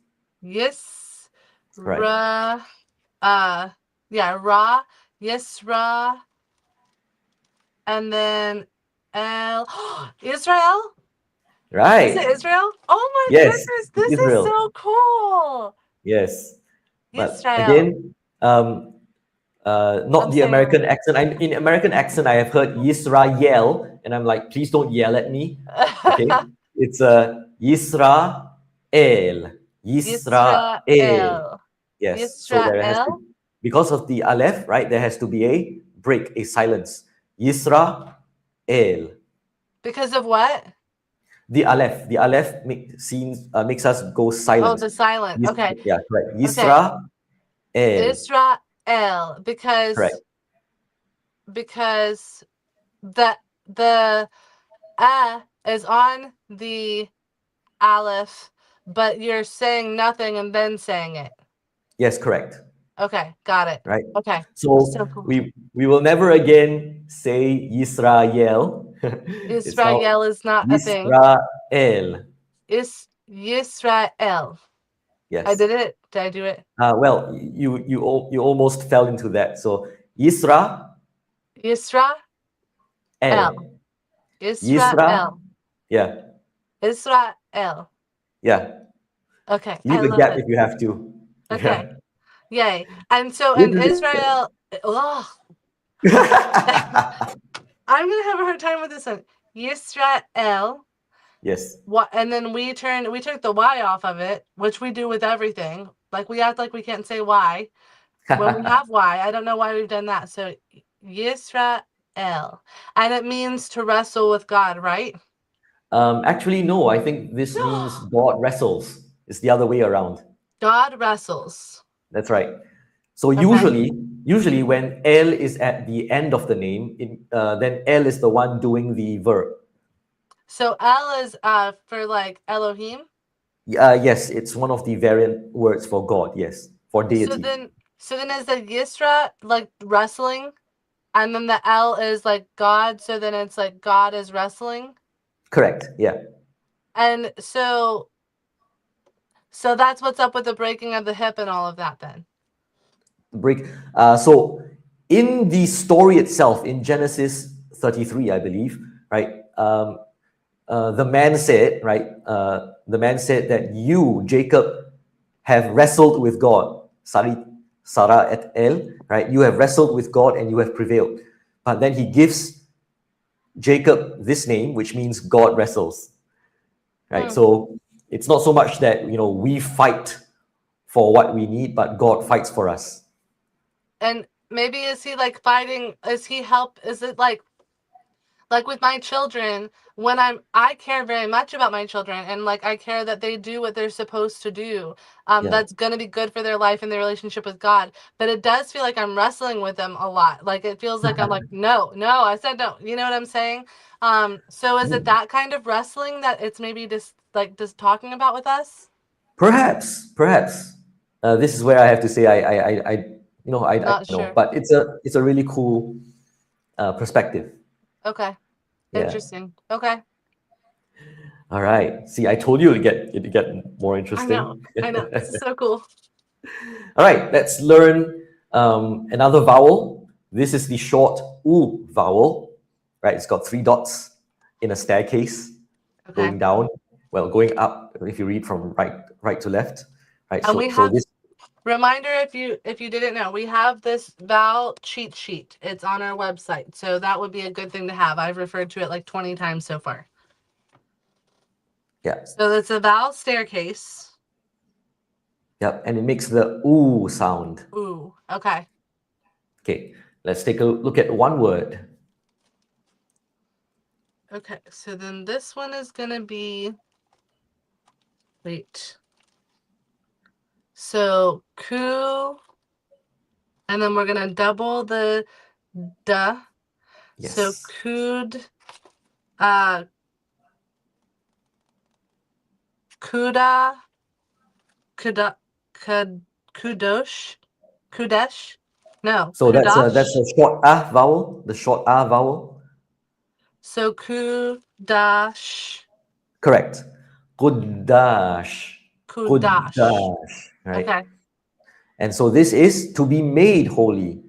S1: yes,
S2: right,
S1: ra, uh, yeah, ra, yes, ra, and then el. Israel? Is it
S2: right.
S1: Israel? Oh my
S2: Yes,
S1: goodness,
S2: it's
S1: this is
S2: Israel.
S1: so cool.
S2: Yes, but
S1: Israel.
S2: again,
S1: I'm
S2: not the
S1: saying
S2: American accent. In American accent, I have heard Yisrael, and I'm like, please don't yell at me. Okay,
S1: it.
S2: it's Yisrael, Yisrael.
S1: Yisrael.
S2: Yes, so there has to
S1: Yisrael?
S2: because of the aleph, right? There has to be a break, a silence. Yisrael.
S1: Because of what?
S2: The aleph makes us go
S1: Oh,
S2: silent.
S1: the silent. Okay.
S2: Yeah, correct.
S1: Okay.
S2: Yisrael.
S1: Israel.
S2: Correct.
S1: Because the is on the aleph, but you're saying nothing and then saying it.
S2: Yes, correct.
S1: Okay, got it.
S2: Right.
S1: Okay,
S2: So
S1: so cool.
S2: we will never again say Yisrael. It's now
S1: Israel is not a thing.
S2: Yisrael.
S1: Yisrael. I
S2: Yes.
S1: did it. Did I do it?
S2: Well, you almost fell into that. So Yisrael,
S1: Yisrael.
S2: Yisra,
S1: Israel.
S2: yeah,
S1: Israel.
S2: yeah.
S1: Okay, I
S2: Leave a
S1: love
S2: gap
S1: it.
S2: if you have to.
S1: Okay,
S2: Yeah.
S1: yay. And so
S2: This
S1: in
S2: is
S1: Israel, oh, I'm gonna have a hard time with this one. Yisrael.
S2: yes.
S1: What? And then we took the Y off of it, which we do with everything. Like we act like we can't say Y when we have Y. I don't know why we've done that. So Yisrael, and it means to wrestle with God, right?
S2: Actually, no. I think this means God wrestles. It's the other way around.
S1: God wrestles.
S2: That's right. So
S1: Okay.
S2: usually when El is at the end of the name, then El is the one doing the verb.
S1: So El is for like Elohim.
S2: Yes, it's one of the variant words for God. Yes, for
S1: So
S2: deity.
S1: then so then is the Yisra like wrestling, and then the L is like God. So then it's like God is wrestling,
S2: Correct. Yeah.
S1: and so that's what's up with the breaking of the hip and all of that. Then
S2: Break. So in the story itself, in Genesis 33, I believe, right? The man said, right? The man said that you, Jacob, have wrestled with God. Sarah et El, right? You have wrestled with God and you have prevailed. But then he gives Jacob this name, which means God wrestles, right?
S1: hmm.
S2: So it's not so much that we fight for what we need, but God fights for us.
S1: And maybe is he like fighting? Is he help? Is it like with my children, when I care very much about my children, and like I care that they do what they're supposed to do,
S2: Yeah.
S1: that's going to be good for their life and their relationship with God. But it does feel like I'm wrestling with them a lot. Like it feels like I'm like, no, no, I said no. You know what I'm saying? So is it that kind of wrestling that it's maybe just talking about with us?
S2: Perhaps. This is where I have to say I
S1: Not
S2: don't know,
S1: sure.
S2: but it's a really cool perspective.
S1: Okay.
S2: Yeah.
S1: Interesting. Okay.
S2: All right. See, I told you it get more
S1: I know.
S2: interesting.
S1: I know. This is so cool.
S2: All right. Let's learn another vowel. This is the short U vowel. Right. It's got three dots in a staircase
S1: Okay.
S2: going down. Well, going up if you read from right to left. Right.
S1: And
S2: So
S1: we
S2: so
S1: have
S2: this
S1: reminder, if you didn't know, we have this vowel cheat sheet. It's on our website. So that would be a good thing to have. I've referred to it like 20 times so far.
S2: yeah.
S1: So it's a vowel staircase.
S2: Yep. And it makes the U sound.
S1: Ooh, okay.
S2: Okay, let's take a look at one word.
S1: Okay. So then this one is going to be, wait. So ku, and then we're going to double the duh. So
S2: Yes.
S1: kud, uh, kuda, kuda, kudosh, kudesh. No,
S2: So that's
S1: kudash.
S2: a short ah vowel, the short ah vowel.
S1: So kudash,
S2: Correct. Kudash.
S1: kudash.
S2: Kudash. Right.
S1: Okay.
S2: And so this is to be made holy.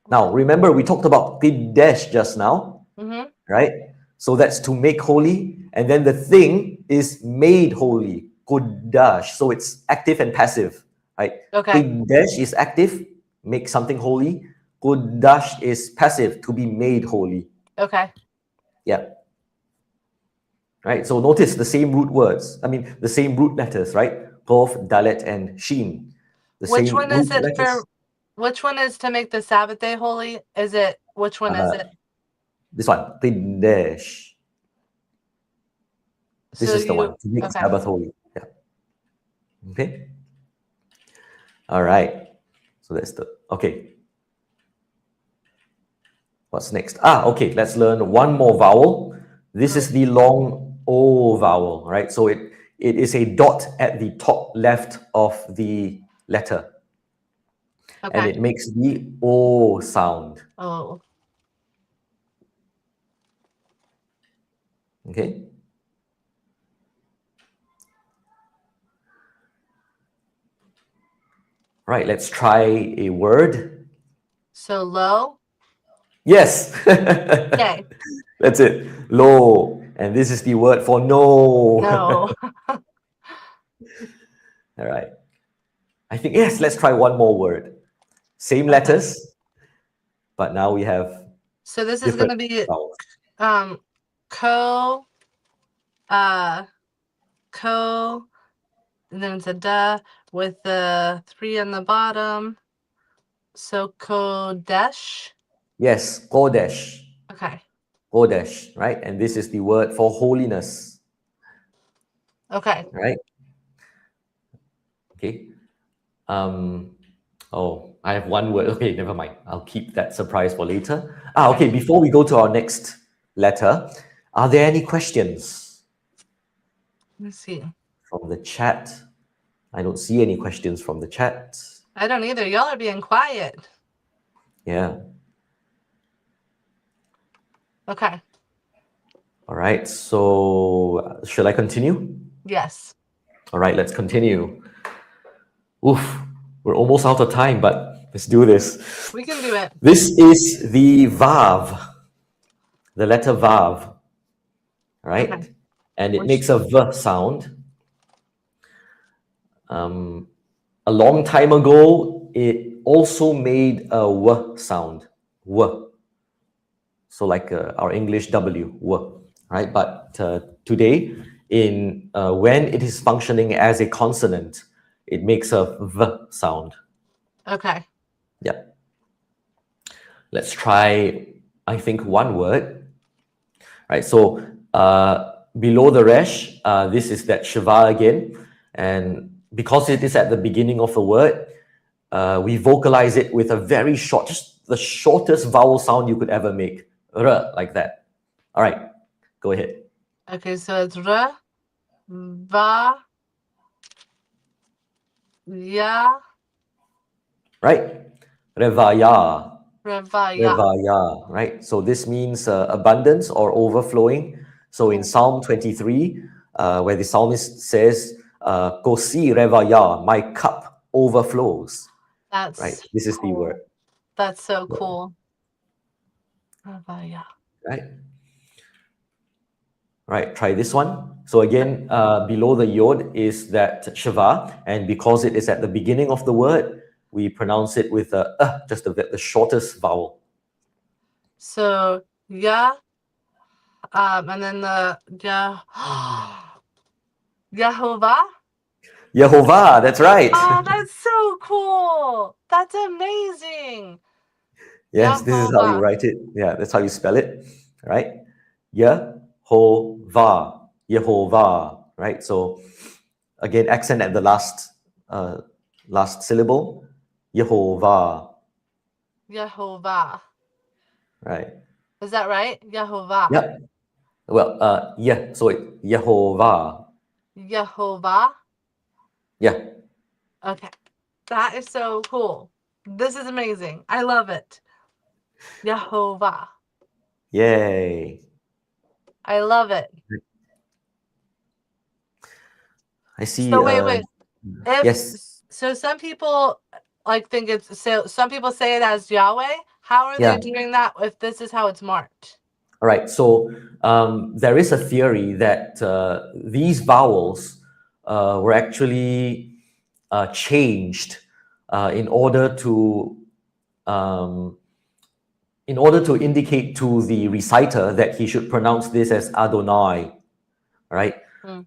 S2: Now, remember we talked about Qiddesh just now,
S1: Mm-hmm.
S2: right? So that's to make holy, and then the thing is made holy. Kudash. So it's active and passive, right?
S1: Okay.
S2: Qiddesh is active, make something holy. Kudash is passive, to be made holy.
S1: Okay.
S2: Yeah. Right. So notice the same root words. I mean, the same root letters, right? Qaf, Dalet, and Shin. The
S1: Which
S2: same
S1: one
S2: root
S1: is it
S2: letters.
S1: for? Which one is to make the Sabbath day holy? Is it, which one is
S2: Uh,
S1: it?
S2: this one, Qiddesh. This
S1: So
S2: is the
S1: you,
S2: one to make
S1: okay.
S2: Sabbath holy. Yeah. Okay. All right. So that's the okay. What's next? Okay. Let's learn one more vowel. This is
S1: Oh,
S2: the long O vowel, right? So it is a dot at the top left of the letter, and
S1: Okay.
S2: it makes the O sound.
S1: Oh.
S2: Okay. Right, let's try a word.
S1: So low.
S2: Yes.
S1: Okay.
S2: That's it. Low. And this is the word for no.
S1: No.
S2: All right. I think, yes, let's try one more word. Same
S1: Okay.
S2: letters, but now we have
S1: So this is
S2: different
S1: gonna be
S2: vowels.
S1: um co uh co and then it's a duh with the 3 on the bottom. So Kodesh.
S2: Yes, Kodesh.
S1: Okay.
S2: Kodesh, right? And this is the word for holiness,
S1: Okay.
S2: right? Okay. Um, oh, I have one word. Okay, never mind. I'll keep that surprise for later.
S1: Okay.
S2: Okay, before we go to our next letter, are there any questions
S1: Let's see.
S2: from the chat? I don't see any questions from the chat.
S1: I don't either. Y'all are being quiet.
S2: Yeah.
S1: Okay.
S2: All right. So, should I continue?
S1: Yes.
S2: All right, let's continue. Oof, we're almost out of time, but let's do this.
S1: We can do it.
S2: This is the Vav, the letter Vav,
S1: Okay.
S2: right? And it
S1: Which
S2: makes a V sound. A long time ago, it also made a W sound. W. So like our English W, W, right? But today, in when it is functioning as a consonant, it makes a V sound.
S1: okay.
S2: Yeah. Let's try, I think, one word. Right. So below the resh, this is that Shiva again. And because it is at the beginning of the word, we vocalize it with a very short, just the shortest vowel sound you could ever make. R, like that. All right. Go ahead.
S1: Okay, so it's R, Va, Ya,
S2: Right. Revaya.
S1: Revaya.
S2: Revaya. Right. So this means abundance or overflowing. So in
S1: Cool.
S2: Psalm 23, where the psalmist says, Kosi revaya, my cup overflows. Right.
S1: That's
S2: This is the word.
S1: cool. That's so
S2: Yeah.
S1: cool. Revaya.
S2: Right. Right. Try this one. So again, below the yod is that Shiva, and because it is at the beginning of the word, we pronounce it with just the shortest vowel.
S1: So Ya, and then the Ya, Yehovah.
S2: Yehovah, that's right.
S1: Oh, that's so cool. That's amazing.
S2: Yes, this is how you
S1: Yehovah.
S2: write it. Yeah, that's how you spell it. Right? Yehovah. Yehovah. Right? So again, accent at the last syllable. Yehovah.
S1: Yehovah.
S2: Right.
S1: Is that right? Yehovah.
S2: Yep. Well, yeah. So Yehovah.
S1: Yehovah.
S2: Yeah.
S1: Okay. That is so cool. This is amazing. I love it. Yehovah.
S2: Yay.
S1: I love it.
S2: I see.
S1: So wait. If
S2: Yes.
S1: so some people like think it's so some people say it as Yahweh. How are they
S2: Yeah.
S1: doing that if this is how it's marked?
S2: All right. So there is a theory that these vowels were actually changed in order to um, indicate to the reciter that he should pronounce this as Adonai, right?
S1: Mm.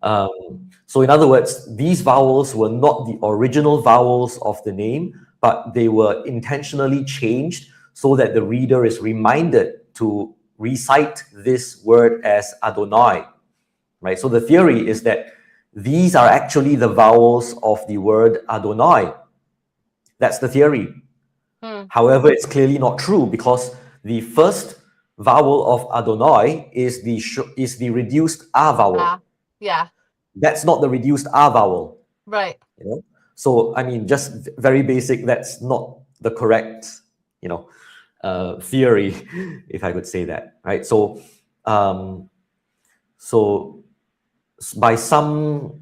S2: So in other words, these vowels were not the original vowels of the name, but they were intentionally changed so that the reader is reminded to recite this word as Adonai, right? So the theory is that these are actually the vowels of the word Adonai. That's the theory. However, it's clearly not true because the first vowel of Adonai is the reduced A vowel.
S1: Yeah.
S2: That's not the reduced R vowel,
S1: Right.
S2: you know. So I mean, just very basic. That's not the correct, you know, theory, if I could say that, right? So, um, so by some,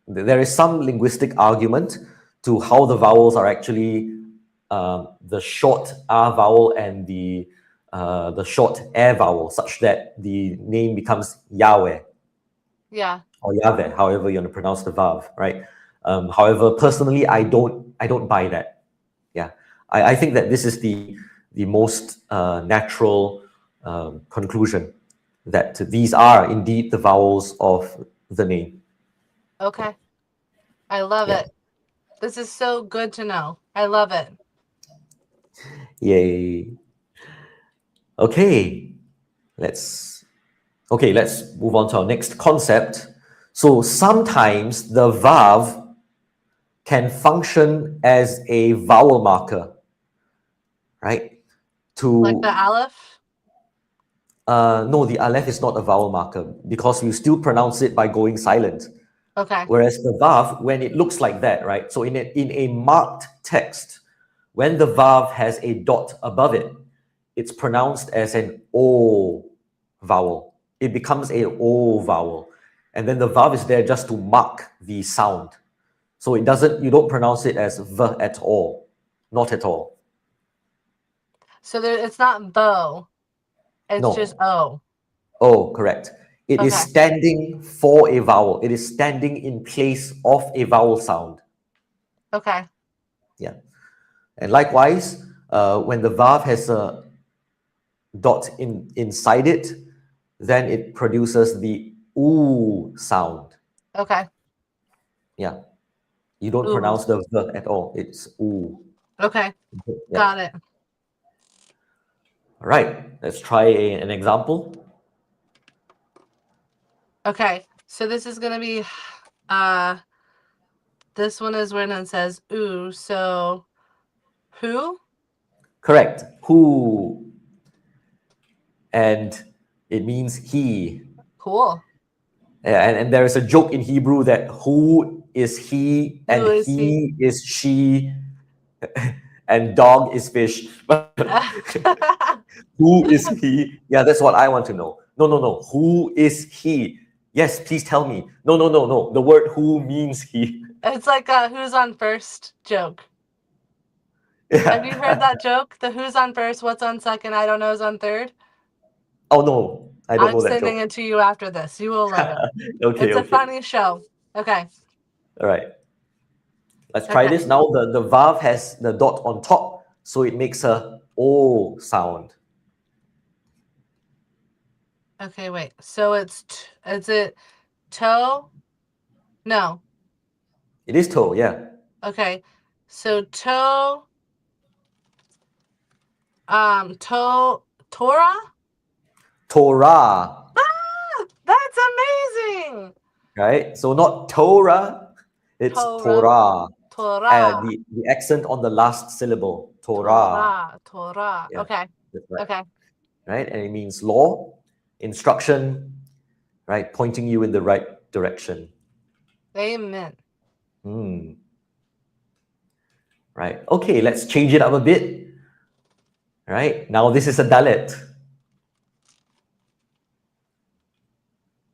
S2: there is some linguistic argument to how the vowels are actually the short R vowel and the short air vowel, such that the name becomes Yahweh
S1: Yeah.
S2: or Yahweh, however you want to pronounce the vav, right? However, personally, I don't buy that. Yeah, I think that this is the most natural conclusion, that these are indeed the vowels of the name.
S1: Okay. I love
S2: Yeah.
S1: it. This is so good to know. I love it.
S2: Yay. Okay. Let's let's move on to our next concept. So sometimes the vav can function as a vowel marker, right?
S1: Like the
S2: To
S1: aleph.
S2: no, the aleph is not a vowel marker because you still pronounce it by going silent.
S1: Okay.
S2: Whereas the vav, when it looks like that, right? So in a marked text, when the vav has a dot above it, it's pronounced as an O vowel. It becomes a O vowel. And then the vav is there just to mark the sound. So you don't pronounce it as V at all. Not at all.
S1: So there, it's not bow. It's just
S2: No.
S1: O.
S2: Oh, correct. It is
S1: Okay.
S2: standing for a vowel. It is standing in place of a vowel sound.
S1: Okay.
S2: Yeah. And likewise, when the vav has a dot inside it, then it produces the oo sound.
S1: Okay.
S2: Yeah. You don't
S1: Ooh.
S2: pronounce the v at all. It's oo.
S1: Okay.
S2: Yeah.
S1: Got it.
S2: All right. Let's try an example.
S1: Okay. So this is gonna be uh this one is when it says ooh. So who?
S2: Correct. Who, and it means he.
S1: Cool.
S2: And there is a joke in Hebrew that who is he
S1: Who
S2: and
S1: is he?
S2: he is she and dog is fish. But who is he? Yeah, that's what I want to know. No, no, no. Who is he? Yes, please tell me. No, no, no, no. The word who means he.
S1: It's like a who's on first joke. Have you heard
S2: Yeah.
S1: that joke? The who's on first, what's on second, I don't know is on third?
S2: Oh no, I don't
S1: I'm
S2: know that
S1: sending
S2: joke.
S1: it to you after this. You will love it.
S2: Okay,
S1: It's a
S2: okay.
S1: funny show. Okay.
S2: All right. Let's try
S1: Okay.
S2: this. Now the vav has the dot on top, so it makes a O sound.
S1: Okay, wait. So is it toe? No.
S2: It is toe, yeah.
S1: Okay. So toe, Torah?
S2: Torah,
S1: Ah, that's amazing.
S2: right? So not Torah, it's
S1: Torah,
S2: Torah.
S1: Torah,
S2: The accent on the last syllable, Torah.
S1: Torah, Torah.
S2: Yeah,
S1: Okay.
S2: that's right.
S1: Okay.
S2: Right? And it means law, instruction, right? Pointing you in the right direction.
S1: Amen.
S2: Hmm. Right. Okay, let's change it up a bit. Right? Now this is a dalet,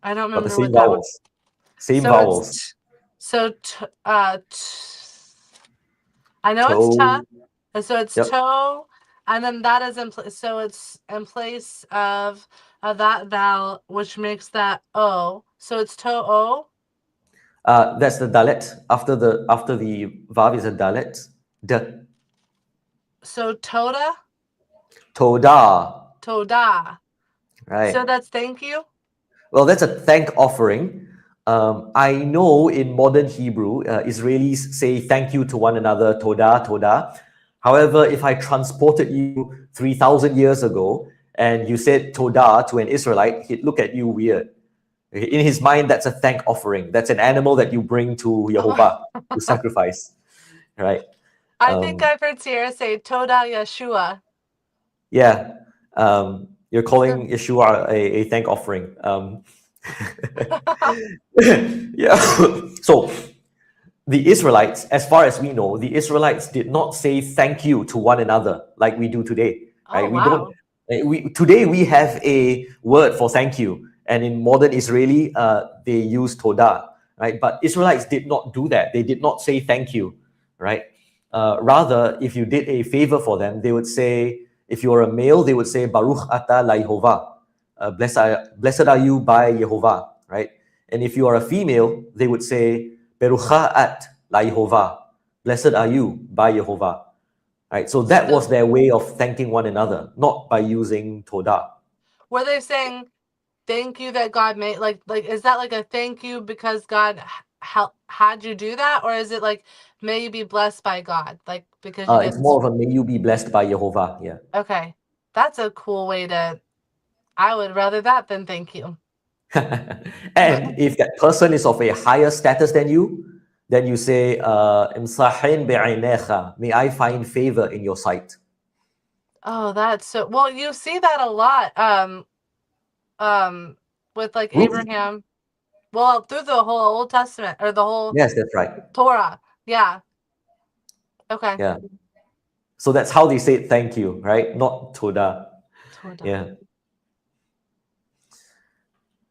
S1: I don't
S2: but the
S1: remember
S2: same
S1: what that was.
S2: vowels. Same
S1: So
S2: vowels.
S1: it's so I know it's ta,
S2: Toe.
S1: and so it's
S2: Yep.
S1: toe, and then that is in place. So it's in place of that vowel, which makes that o. So it's toe o.
S2: That's the dalet. After the vav is a dalet. D.
S1: So toda,
S2: Toda.
S1: toda. So
S2: Right.
S1: that's thank you.
S2: Well, that's a thank offering. I know in modern Hebrew, Israelis say thank you to one another, toda, toda. However, if I transported you 3,000 years ago and you said toda to an Israelite, he'd look at you weird. In his mind, that's a thank offering. That's an animal that you bring to Jehovah to sacrifice, right?
S1: I think
S2: Um,
S1: I've heard Sierra say toda Yeshua.
S2: yeah, you're calling Yeshua a thank offering. Yeah. So the Israelites, as far as we know, the Israelites did not say thank you to one another like we do today,
S1: Oh,
S2: right? We don't.
S1: wow.
S2: We today we have a word for thank you, and in modern Israeli, they use toda, right? But Israelites did not do that. They did not say thank you, right? Rather, if you did a favor for them, they would say, if you're a male, they would say Baruch Ata La Yehovah, blessed are you by Yehovah, right? And if you are a female, they would say Berucha at La Yehovah, blessed are you by Yehovah, right? So that was
S1: So
S2: their way of thanking one another, not by using Todah.
S1: were they saying thank you that God made, like is that like a thank you because God had you do that, or is it like may you be blessed by God, like because you
S2: It's
S1: did this?
S2: more of a may you be blessed by Yehovah, yeah.
S1: Okay, that's a cool way to. I would rather that than thank you.
S2: And if that person is of a higher status than you, then you say, "Imsahin bi'ainecha," may I find favor in your sight.
S1: Oh, that's so well. You see that a lot. Um, with like
S2: Ruth?
S1: Abraham. Well, through the whole Old Testament or the whole
S2: Yes, that's right.
S1: Torah. Yeah. Okay.
S2: Yeah. So that's how they say thank you, right? Not toda.
S1: Torah.
S2: Yeah.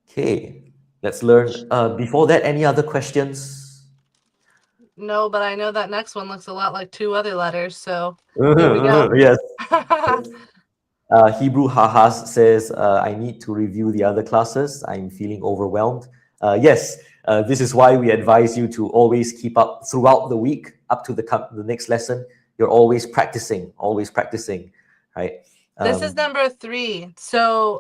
S2: Okay. Let's learn. Before that, any other questions?
S1: No, but I know that next one looks a lot like two other letters. So here we go.
S2: Yes. Hebrew Hahas says, I need to review the other classes. I'm feeling overwhelmed. Yes, this is why we advise you to always keep up throughout the week, up to the next lesson. You're always practicing, right?
S1: This is
S2: Um,
S1: number 3. So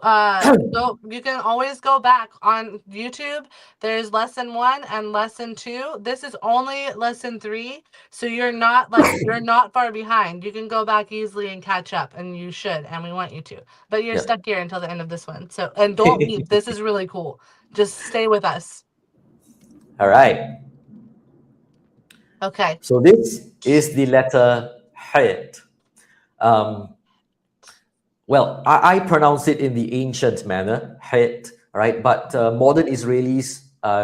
S1: go, you can always go back on YouTube. There's lesson 1 and lesson 2. This is only lesson 3. So you're not far behind. You can go back easily and catch up, and you should, and we want you to. But you're
S2: yeah.
S1: stuck here until the end of this one. So and don't leave. This is really cool. Just stay with us.
S2: All right.
S1: Okay.
S2: So this is the letter Het. Um, Well, I pronounce it in the ancient manner, het, right? But modern Israelis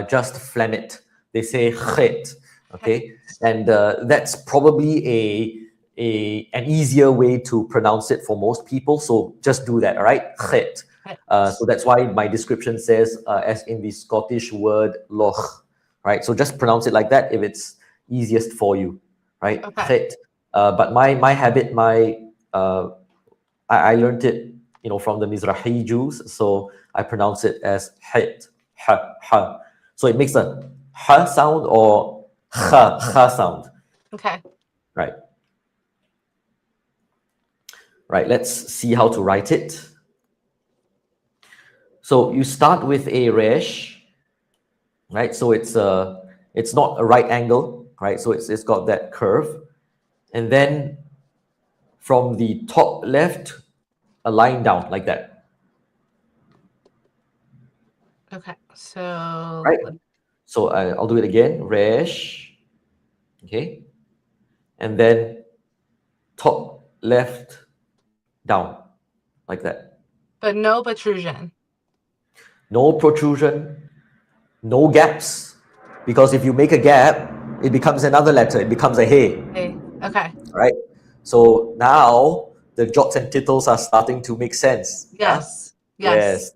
S2: just phlegm it. They say het, okay? And that's probably an easier way to pronounce it for most people. So just do that, all right? Het. So that's why my description says, as in the Scottish word loch, right? So just pronounce it like that if it's easiest for you, right?
S1: Okay.
S2: Het. But my habit, I learned it, from the Mizrahi Jews, so I pronounce it as hit, ha, ha. So it makes a ha sound or ha sound,
S1: Okay.
S2: right? Right, let's see how to write it. So you start with a resh, right? So it's not a right angle, right? So it's got that curve. And then from the top left, a line down like that,
S1: Okay. So
S2: right? So I'll do it again, resh, okay? And then top left down like that.
S1: but no protrusion.
S2: No protrusion, no gaps, because if you make a gap, it becomes another letter. It becomes a hey,
S1: Hey. Okay.
S2: right? So now the jots and tittles are starting to make sense. Yeah.
S1: Yes. Yes.
S2: Yes.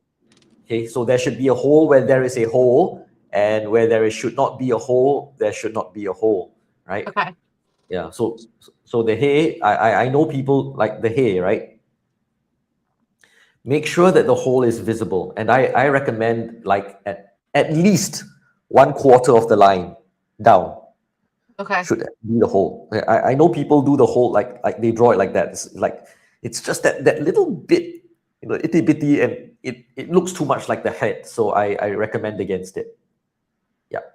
S2: Okay. So there should be a hole where there is a hole, and where there should not be a hole, there should not be a hole, right?
S1: Okay.
S2: Yeah. So the hey, I know people like the hey, right? Make sure that the hole is visible. And I recommend like at least 1/4 of the line down
S1: Okay.
S2: should be the hole. I know people do the hole like they draw it like that. It's like it's just that little bit, itty bitty, and it looks too much like the head. So I recommend against it. Yeah.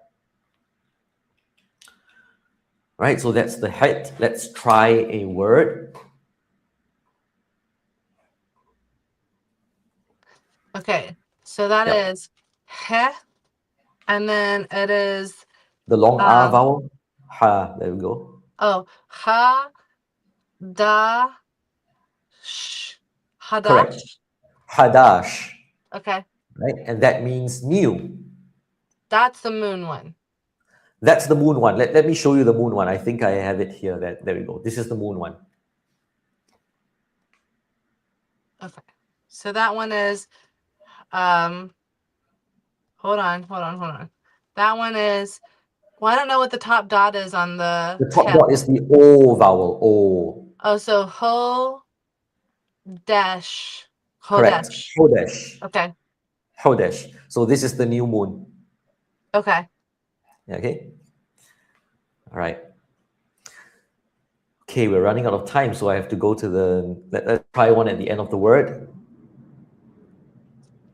S2: Right. So that's the head. Let's try a word.
S1: Okay. So that
S2: Yeah.
S1: is he, and then it is
S2: The long R
S1: um
S2: vowel. Ha. There we go.
S1: oh ha da sh
S2: Correct.
S1: hadash.
S2: Hadash.
S1: Okay.
S2: right? And that means new.
S1: That's the moon one.
S2: That's the moon one. Let me show you the moon one. I think I have it here. There we go. This is the moon one.
S1: Okay. So that one is um hold on. That one is, well, I don't know what the top dot is on the
S2: The top
S1: tip.
S2: dot is the O vowel. O.
S1: Oh, so dash.
S2: Correct.
S1: Hodesh.
S2: Hodesh.
S1: Okay.
S2: Hodesh. So this is the new moon.
S1: Okay.
S2: Okay. All right. Okay, we're running out of time, so I have to go to the. Let's try one at the end of the word.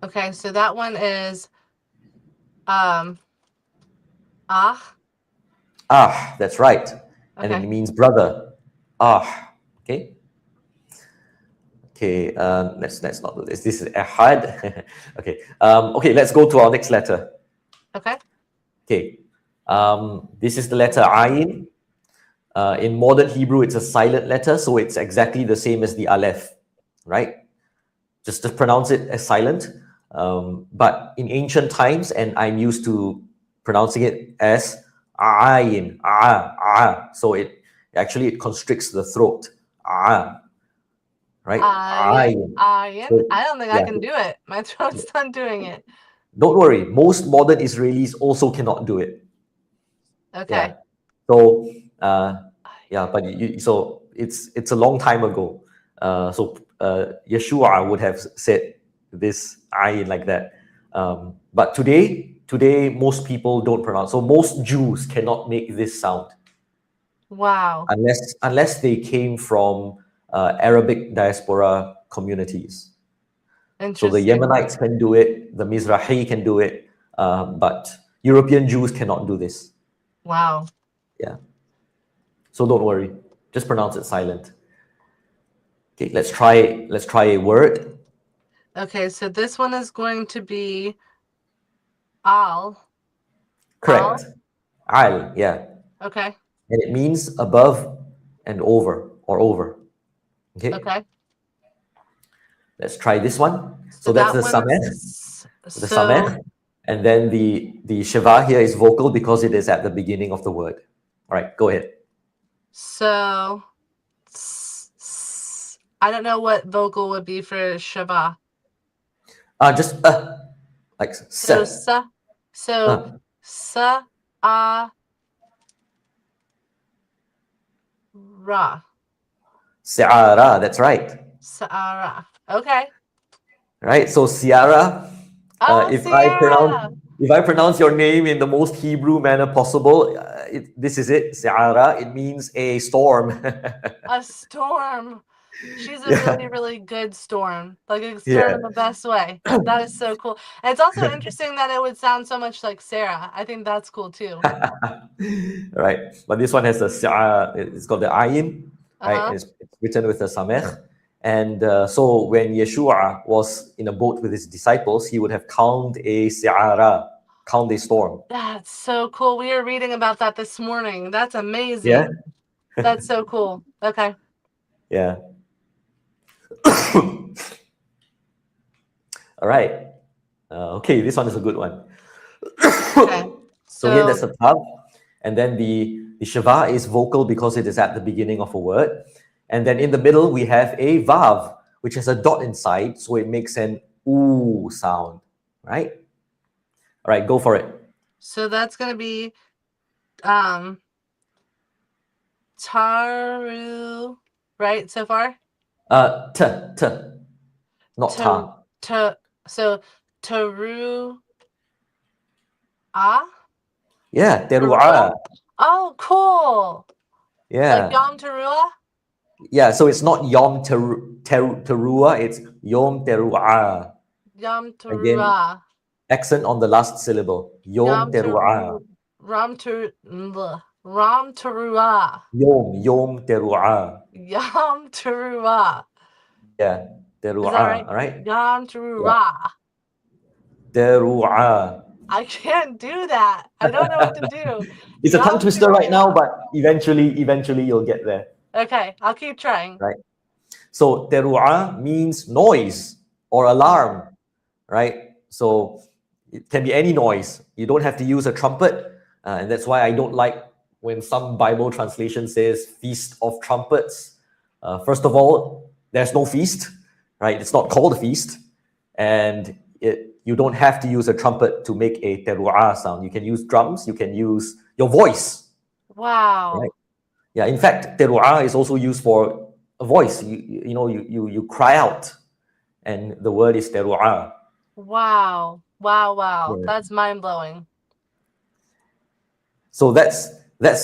S1: Okay, so that one is um ah.
S2: Ah, that's right. And it
S1: Okay.
S2: means brother. Ah. Okay. Okay. Let's not do this. This is ahad. Okay. Okay. Let's go to our next letter.
S1: Okay.
S2: Okay. This is the letter ayin. In modern Hebrew, it's a silent letter, so it's exactly the same as the aleph, right? Just to pronounce it as silent. But in ancient times, and I'm used to pronouncing it as ayin, so it constricts the throat. Right?
S1: Ayin.
S2: Ayin.
S1: Ayin.
S2: So
S1: I don't think I
S2: yeah,
S1: can do it. My throat's not doing it.
S2: don't worry. Most modern Israelis also cannot do it.
S1: Okay.
S2: Yeah. So yeah, but so it's a long time ago. Yeshua would have said this ayin like that. But today most people don't pronounce. So most Jews cannot make this sound
S1: Wow.
S2: unless they came from Arabic diaspora communities. So the
S1: Interesting.
S2: Yemenites can do it, the Mizrahi can do it, but European Jews cannot do this.
S1: Wow.
S2: Yeah. So don't worry, just pronounce it silent. Okay, let's try a word.
S1: Okay, so this one is going to be al.
S2: Correct.
S1: Al.
S2: Al, yeah.
S1: Okay.
S2: And it means above and over or over. Okay,
S1: Okay.
S2: let's try this one.
S1: So
S2: So that's
S1: that
S2: the sameh,
S1: one's
S2: the
S1: so
S2: sameh. And then the shiva here is vocal because it is at the beginning of the word. All right, go ahead.
S1: so I don't know what vocal would be for Shiva.
S2: Just like
S1: So
S2: se.
S1: sa, so
S2: Uh,
S1: sa a ra,
S2: Se'ara, that's right.
S1: sa a ra. Okay.
S2: Right? So Ciara,
S1: Oh,
S2: if I pronounce
S1: Sierra,
S2: your name in the most Hebrew manner possible, this is it. Ciara. It means a storm.
S1: a storm. She's a
S2: Yeah,
S1: really, really good storm. Like a storm in
S2: yeah.
S1: the best way. That is so cool. And it's also interesting that it would sound so much like Sarah. I think that's cool too.
S2: Right. But this one has a it's got the ayin, right?
S1: Uh-huh.
S2: It's written with a samech. And so when Yeshua was in a boat with his disciples, he would have calmed a si'ara, calmed a storm.
S1: That's so cool. We were reading about that this morning. That's
S2: Yeah,
S1: amazing. That's so cool. Okay.
S2: yeah. All right. Okay, this one is a good one.
S1: Okay.
S2: So here there's
S1: So
S2: a tav, and then the shava is vocal because it is at the beginning of a word. And then in the middle, we have a vav, which has a dot inside, so it makes an ooh sound, right? All right, go for it.
S1: that's gonna be um Taru, right, so far?
S2: T, t, not
S1: To
S2: ta.
S1: to so Taru ah?
S2: Yeah,
S1: Tarua?
S2: teru'a.
S1: Oh, cool. Like
S2: Yeah,
S1: Yom Tarua?
S2: yeah. So it's not yom teru'a, it's yom teru'a.
S1: Yom
S2: Again,
S1: Tarua.
S2: accent on the last syllable. Yom
S1: Yom
S2: teru'a.
S1: Taru Ram Taru Ram Tarua.
S2: Yom teru'a.
S1: Yom Tarua.
S2: Yeah,
S1: Is that
S2: teru'a.
S1: right?
S2: All right.
S1: Yom
S2: Yeah,
S1: Tarua.
S2: teru'a.
S1: I can't do that. I don't know what to do.
S2: It's a tongue
S1: Yom
S2: twister right now,
S1: Tarua.
S2: but eventually you'll get there.
S1: Okay, I'll keep trying.
S2: Right. So teru'a means noise or alarm, right? So it can be any noise. You don't have to use a trumpet. And that's why I don't like when some Bible translation says feast of trumpets. First of all, there's no feast, right? It's not called a feast. And you don't have to use a trumpet to make a teruah sound. You can use drums, you can use your voice, right?
S1: Wow.
S2: Yeah, in fact, teruah is also used for a voice. You cry out, and the word is teruah.
S1: Wow. Wow. Wow.
S2: Yeah.
S1: That's mind blowing.
S2: So that's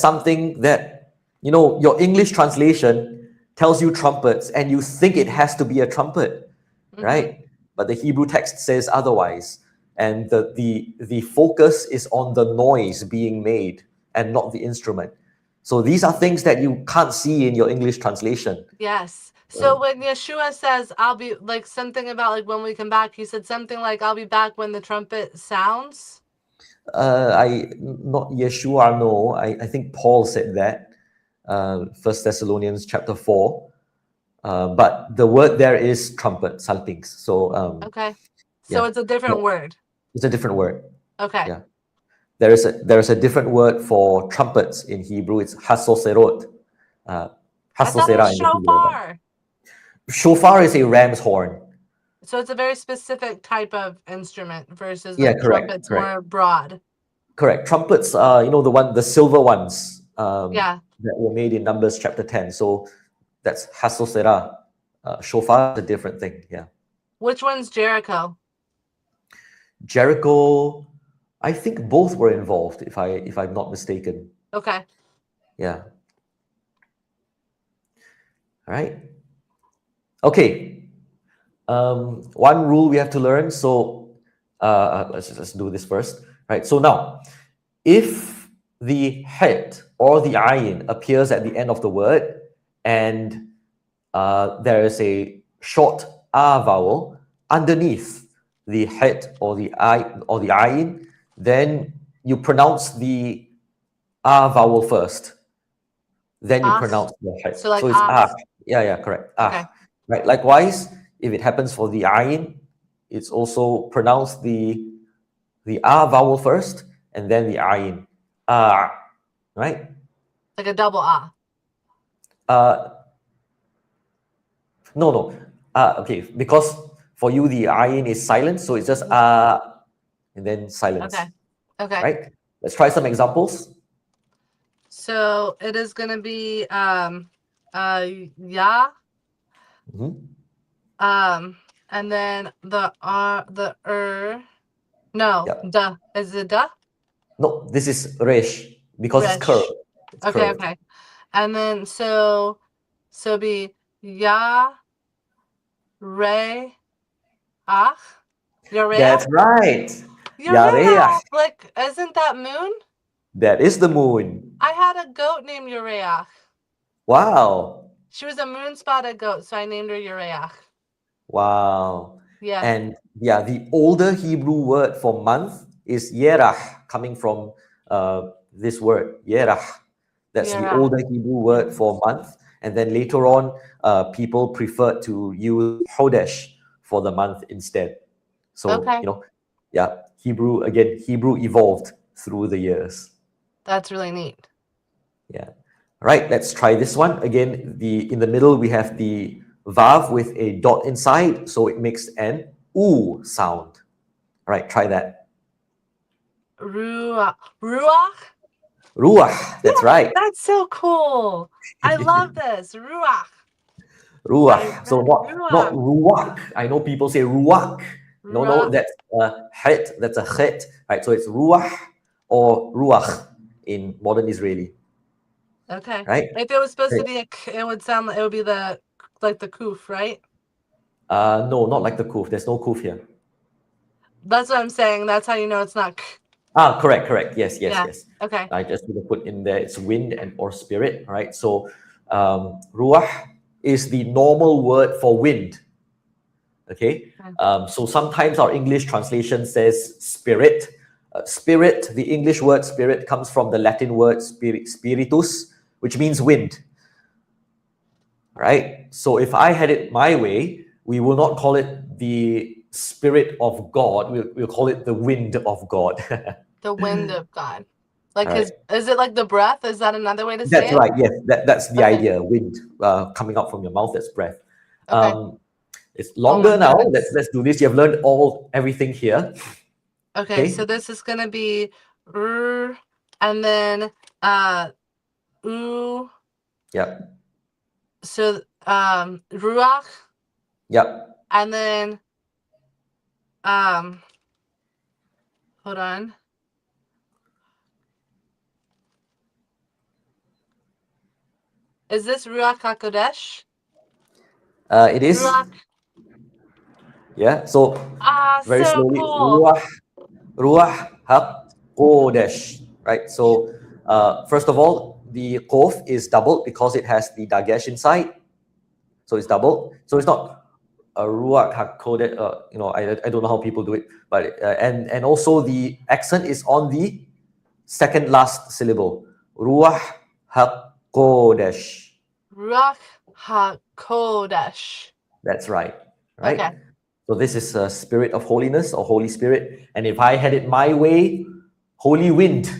S2: something that your English translation tells you trumpets, and you think it has to be a trumpet,
S1: Mm-hmm.
S2: right? But the Hebrew text says otherwise, and the focus is on the noise being made and not the instrument. So these are things that you can't see in your English translation.
S1: Yes. So when Yeshua says, I'll be like something about like when we come back, he said something like, I'll be back when the trumpet sounds.
S2: I not Yeshua, no. I think Paul said that. First Thessalonians chapter 4. But the word there is trumpet, salpings. So
S1: Okay. So
S2: yeah,
S1: it's a
S2: yeah,
S1: different word.
S2: it's a different word.
S1: Okay.
S2: Yeah, there is a different word for trumpets in Hebrew. It's hasoserot, uh,
S1: I thought it was
S2: hasosera in the plural. But
S1: shofar.
S2: shofar is a ram's horn.
S1: So it's a very specific type of instrument versus
S2: Yeah,
S1: like
S2: correct,
S1: trumpets
S2: correct,
S1: more broad.
S2: correct. Trumpets, the silver ones,
S1: Yeah.
S2: that were made in Numbers chapter 10. So that's hasosera. Shofar is a different thing. Yeah.
S1: Which one's Jericho?
S2: Jericho, I think both were involved, if I'm not mistaken.
S1: Okay.
S2: Yeah. All right. Okay. One rule we have to learn. So let's do this first. Right. So now, if the het or the ayin appears at the end of the word, and there is a short a vowel underneath the het or the ayin, then you pronounce the a vowel first, then you
S1: Ach.
S2: pronounce the het.
S1: So like
S2: So it's
S1: ach.
S2: ah. Yeah, yeah, correct.
S1: Okay.
S2: Ah. Right. Likewise, if it happens for the ayin, it's also pronounced the ah vowel first and then the ayin. Ah. Right?
S1: Like a double ah.
S2: Uh no, no. Okay, because for you the ayin is silent, so it's just
S1: Mhm.
S2: ah and then silence.
S1: Okay. Okay.
S2: Right? Let's try some examples.
S1: So it is gonna be yeah.
S2: Mhm.
S1: And then the no,
S2: Yeah.
S1: duh. Is it duh?
S2: No, this is resh because it's curved.
S1: Resh.
S2: It's
S1: Okay,
S2: curved.
S1: okay. And then so be ya re ach. Yoreach?
S2: That's right. Yareach.
S1: Yoreach! Like, isn't that moon?
S2: That is the moon.
S1: I had a goat named Yoreach.
S2: Wow.
S1: She was a moon spotted goat, so I named her Yoreach.
S2: Wow.
S1: Yeah.
S2: And yeah, the older Hebrew word for month is yerach, coming from this word, yerach. That's the
S1: Yerach.
S2: older Hebrew word for month. And then later on, people preferred to use Hodesh for the month instead. So,
S1: Okay.
S2: yeah, Hebrew evolved through the years.
S1: That's really neat.
S2: Yeah. Right, let's try this one. Again, in the middle, we have the vav with a dot inside, so it makes an oo sound. All right, try that.
S1: Ruach. Ruach?
S2: Ruach, that's right.
S1: That's so cool. I love this. Ruach. I
S2: Ruach. So
S1: bet
S2: not
S1: Ruach.
S2: ruach. I know people say ruach. No, no,
S1: Ruach.
S2: that's a het. That's a het. Right, so it's ruach or ruach in modern Israeli.
S1: Okay.
S2: Right?
S1: If it was supposed to
S2: Right.
S1: be it would sound like it would be like the kuf, right?
S2: No, not like the kuf. There's no kuf here.
S1: That's what I'm saying. That's how you know it's not
S2: Ah, correct, correct. Yes, yes,
S1: Yeah.
S2: yes.
S1: Okay.
S2: I just want to put in there it's wind and or spirit, right? So ruach is the normal word for wind. Okay. So sometimes our English translation says spirit. Spirit, the English word spirit comes from the Latin word spiritus, which means wind. Right? So if I had it my way, we will not call it the spirit of God. We'll call it the wind of God.
S1: The wind of God.
S2: All
S1: Like
S2: right.
S1: his, is it like the breath? Is that another way to say
S2: That's
S1: it?
S2: right. Yes, that's the
S1: Okay.
S2: idea. Wind coming out from your mouth. That's breath.
S1: Okay.
S2: Um, it's
S1: Oh my
S2: longer now. Let's
S1: goodness.
S2: let's do this. You have learned everything here.
S1: Okay, so
S2: Okay.
S1: this is gonna be r, and then uh ooh.
S2: Yep.
S1: So ruach,
S2: Yep.
S1: and then um hold on. Is this ruach hakodesh?
S2: It is.
S1: Ruach.
S2: Yeah. So
S1: Ah,
S2: very
S1: so
S2: slowly.
S1: cool.
S2: Ruach HaKodesh, right? So first of all, the Kof is doubled because it has the Dagesh inside. So it's doubled. So it's not a Ruach HaKodesh, I don't know how people do it, but and also the accent is on the second last syllable. Ruach HaKodesh.
S1: Ruach hakodesh.
S2: That's right, right?
S1: Okay.
S2: So this is a spirit of holiness or Holy Spirit. And if I had it my way, holy wind,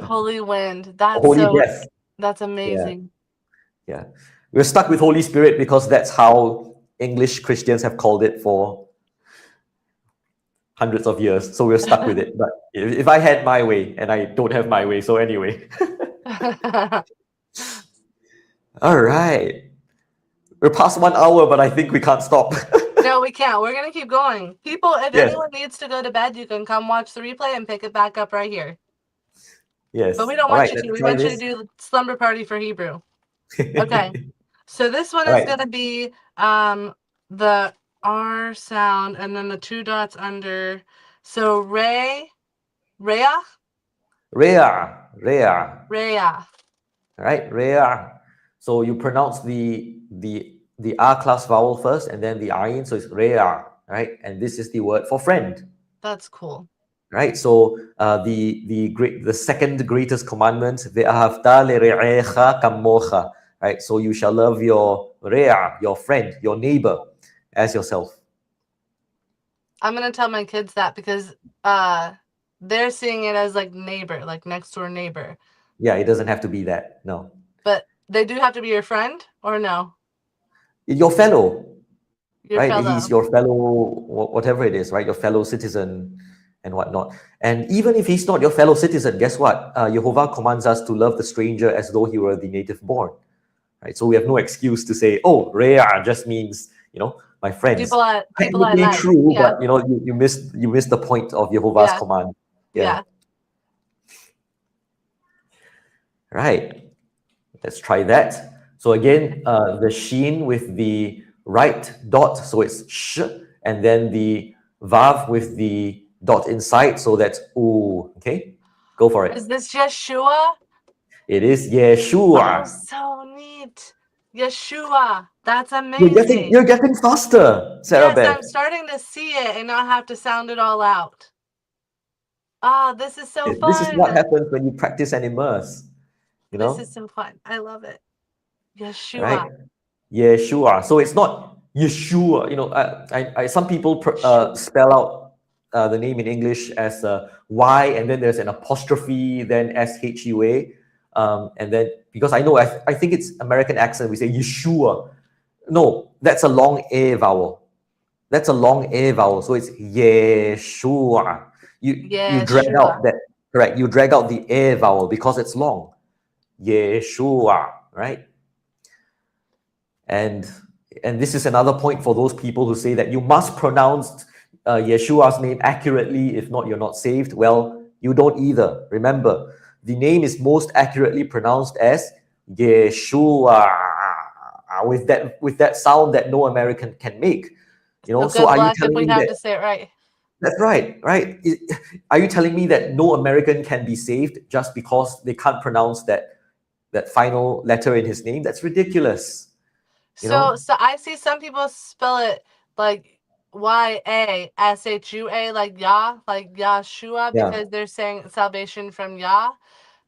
S1: Holy wind.
S2: holy breath.
S1: That's
S2: Yeah,
S1: amazing.
S2: yeah. We're stuck with Holy Spirit because that's how English Christians have called it for hundreds of years. So we're stuck with it. But if I had my way, and I don't have my way, so anyway. All right. We're past 1 hour, but I think we can't stop.
S1: No, we can't. We're gonna keep going. People, if
S2: Yes,
S1: anyone needs to go to bed, you can come watch the replay and pick it back up right here. But
S2: yes.
S1: we don't
S2: All
S1: want
S2: right,
S1: you to.
S2: let's
S1: We
S2: try
S1: want you to
S2: this.
S1: do slumber party for Hebrew. Okay. So this one
S2: All
S1: is
S2: right.
S1: gonna be the R sound and then the two dots under. So Rhea,
S2: Rea, Rea.
S1: Rhea.
S2: Right? Rea. So you pronounce the R class vowel first and then the ayin, so it's Rea, right? And this is the word for friend,
S1: That's cool.
S2: right? So the second greatest commandment, ve'ahavta lere'echa kamocha, right? So you shall love your Rea, your friend, your neighbor, as yourself.
S1: I'm gonna tell my kids that because uh they're seeing it as like neighbor, like next door neighbor.
S2: Yeah, it doesn't have to be that. No,
S1: But they do have to be your friend or no?
S2: your fellow,
S1: Your
S2: right? He's
S1: fellow.
S2: your fellow, whatever it is, right? Your fellow citizen and whatnot. And even if he's not your fellow citizen, guess what? Jehovah commands us to love the stranger as though he were the native born, right? So we have no excuse to say, oh, Rea just means, my friends.
S1: People I
S2: Technically
S1: like.
S2: true,
S1: Yeah.
S2: but you missed the point of Jehovah's
S1: Yeah.
S2: command. Yeah,
S1: Yeah.
S2: right. Let's try that. So again, the sheen with the right dot, so it's sh, and then the vav with the dot inside, so that's ooh. Okay, go for
S1: Is
S2: it.
S1: this Yeshua?
S2: It is
S1: Oh,
S2: Yeshua.
S1: so neat. Yeshua. That's
S2: You're getting
S1: amazing.
S2: you're getting faster, Sarah
S1: Yes,
S2: Beth.
S1: I'm starting to see it and not have to sound it all out. Ah, this is so
S2: This is what
S1: fun.
S2: happens when you practice and immerse. You
S1: This is
S2: know,
S1: so fun. I love it.
S2: right?
S1: Yeshua.
S2: Yeshua. So it's not Yeshua. Some people
S1: Yeshua.
S2: spell out the name in English as Y, and then there's an apostrophe, then SHUA, and then because I think it's American accent, we say Yeshua. No, that's a long A vowel. That's a long A vowel, so it's Yeshua. You drag
S1: Yeshua.
S2: out that correct. You drag out the A vowel because it's long. Yeshua, right? And and this is another point for those people who say that you must pronounce Yeshua's name accurately, if not, you're not saved. Well, you don't either. Remember, the name is most accurately pronounced as Yeshua, with that sound that no American can make.
S1: So
S2: So
S1: good
S2: are you
S1: luck if
S2: telling
S1: we
S2: me
S1: have
S2: that
S1: to say it right.
S2: that's right, right? Are you telling me that no American can be saved just because they can't pronounce that final letter in his name? That's ridiculous. You
S1: So
S2: know?
S1: so I see some people spell it like Yashua, like Yahshua,
S2: Yeah,
S1: because they're saying salvation from Yah.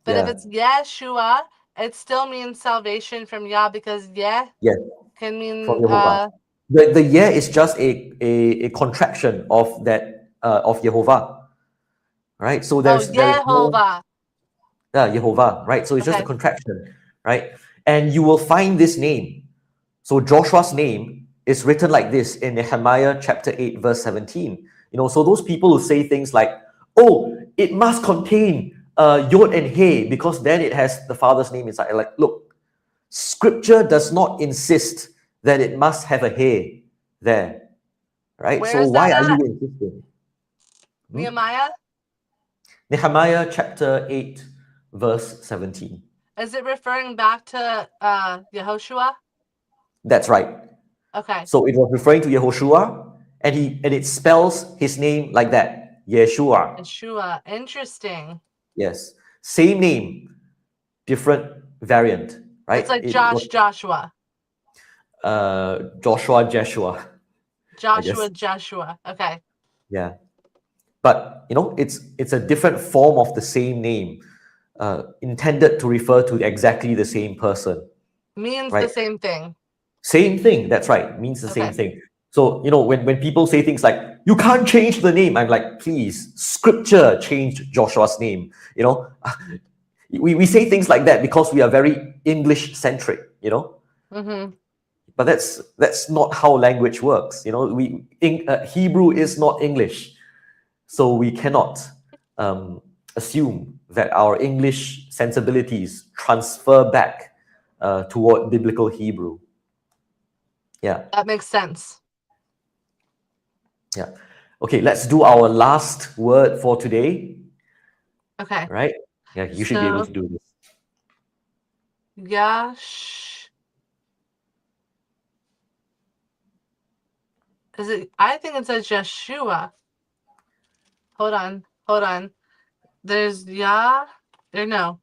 S1: But if
S2: yeah,
S1: it's Yeshua, it still means salvation from Yah because Yeh
S2: yes,
S1: can
S2: from
S1: mean
S2: Jehovah. The yeah is just a contraction of that of Yehovah, right? So
S1: Oh,
S2: there's no
S1: Yehovah.
S2: Yehovah, right? So it's just a
S1: Okay.
S2: contraction, right? And you will find this name. So Joshua's name is written like this in Nehemiah chapter 8, verse 17. So those people who say things like, oh, it must contain Yod and He because then it has the father's name inside. Like, look, scripture does not insist that it must have a He there, right?
S1: Where
S2: So
S1: is
S2: why
S1: that
S2: are you
S1: at?
S2: insisting? Hmm?
S1: Nehemiah?
S2: Nehemiah chapter 8, verse 17.
S1: Is it referring back to Yehoshua?
S2: That's right.
S1: Okay.
S2: So it was referring to Yehoshua, and it spells his name like that, Yeshua.
S1: Yeshua. Interesting.
S2: Yes, same name, different variant,
S1: It's
S2: right?
S1: like
S2: It was
S1: Joshua.
S2: Joshua, Jeshua, I
S1: Joshua,
S2: guess.
S1: Joshua. Okay.
S2: Yeah, but it's a different form of the same name, intended to refer to exactly the same person,
S1: Means the
S2: right?
S1: same thing.
S2: Same thing. That's right. Means the same
S1: Okay.
S2: thing. So, when people say things like, you can't change the name, I'm like, please, scripture changed Joshua's name. We say things like that because we are very English centric.
S1: Mm-hmm.
S2: But that's not how language works. Hebrew is not English. So we cannot assume that our English sensibilities transfer back toward biblical Hebrew. Yeah.
S1: That makes sense.
S2: Yeah. Okay, let's do our last word for today,
S1: Okay.
S2: right? Yeah, you should be able
S1: So,
S2: to do this.
S1: Yash. Is it? I think it says Yeshua. Hold on. Hold on. There's Yah. Or no.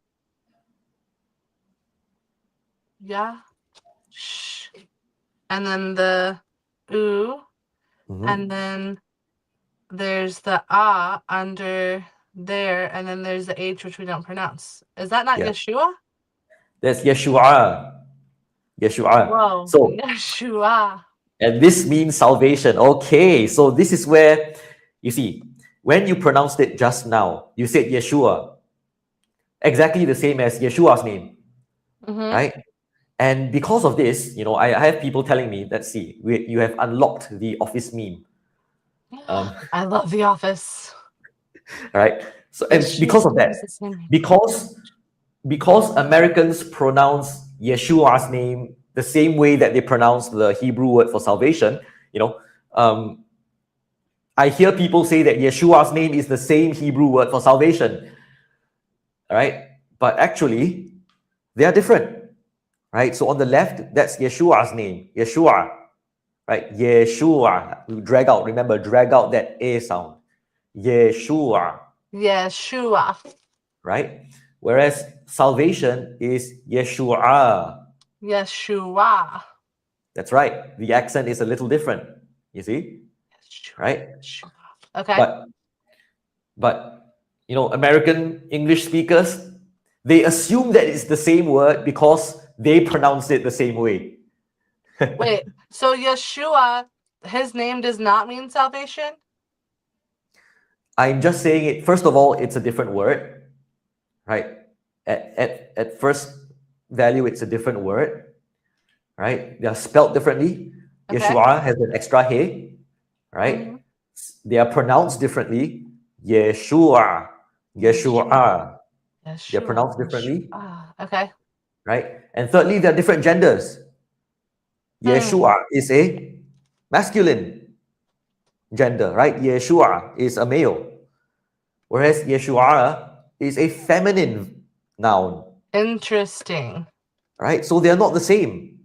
S1: Yah. Shh. And then the ooh. And
S2: Mhm.
S1: then there's the ah under there. And then there's the H, which we don't pronounce. Is that not
S2: Yeah.
S1: Yeshua?
S2: That's Yeshua. Yeshua.
S1: Whoa.
S2: So,
S1: Yeshua.
S2: and this means salvation. Okay, so this is where, you see, when you pronounced it just now, you said Yeshua, exactly the same as Yeshua's name,
S1: Mm-hmm.
S2: right? And because of this, I have people telling me, let's see, you have unlocked the office meme. Um,
S1: I love The Office.
S2: right? So, and because
S1: Yeshua's
S2: of
S1: name
S2: that,
S1: is the same.
S2: because because Americans pronounce Yeshua's name the same way that they pronounce the Hebrew word for salvation, you know, um, I hear people say that Yeshua's name is the same Hebrew word for salvation, right? But actually, they are different, right? So on the left, that's Yeshua's name, Yeshua, right? Yeshua, drag out that A sound, Yeshua,
S1: Yeshua.
S2: right? Whereas salvation is Yeshua.
S1: Yeshua.
S2: That's right. The accent is a little different, you see,
S1: Yeshua.
S2: right?
S1: Yeshua. Okay.
S2: But American English speakers, they assume that it's the same word because they pronounce it the same way.
S1: Wait. So Yeshua, his name does not mean salvation?
S2: I'm just saying it. First of all, it's a different word, right? At first value, it's a different word, right? They are spelled differently.
S1: Okay.
S2: Yeshua has an extra he,
S1: Mm-hmm.
S2: right? They are pronounced differently. Yeshua,
S1: Yeshua.
S2: Yeshua. They're
S1: Yeshua.
S2: pronounced differently,
S1: Okay.
S2: right? And thirdly, there are different genders.
S1: Hmm.
S2: Yeshua is a masculine gender, right? Yeshua is a male, whereas Yeshua is a feminine noun,
S1: Interesting.
S2: right? So they are not the same.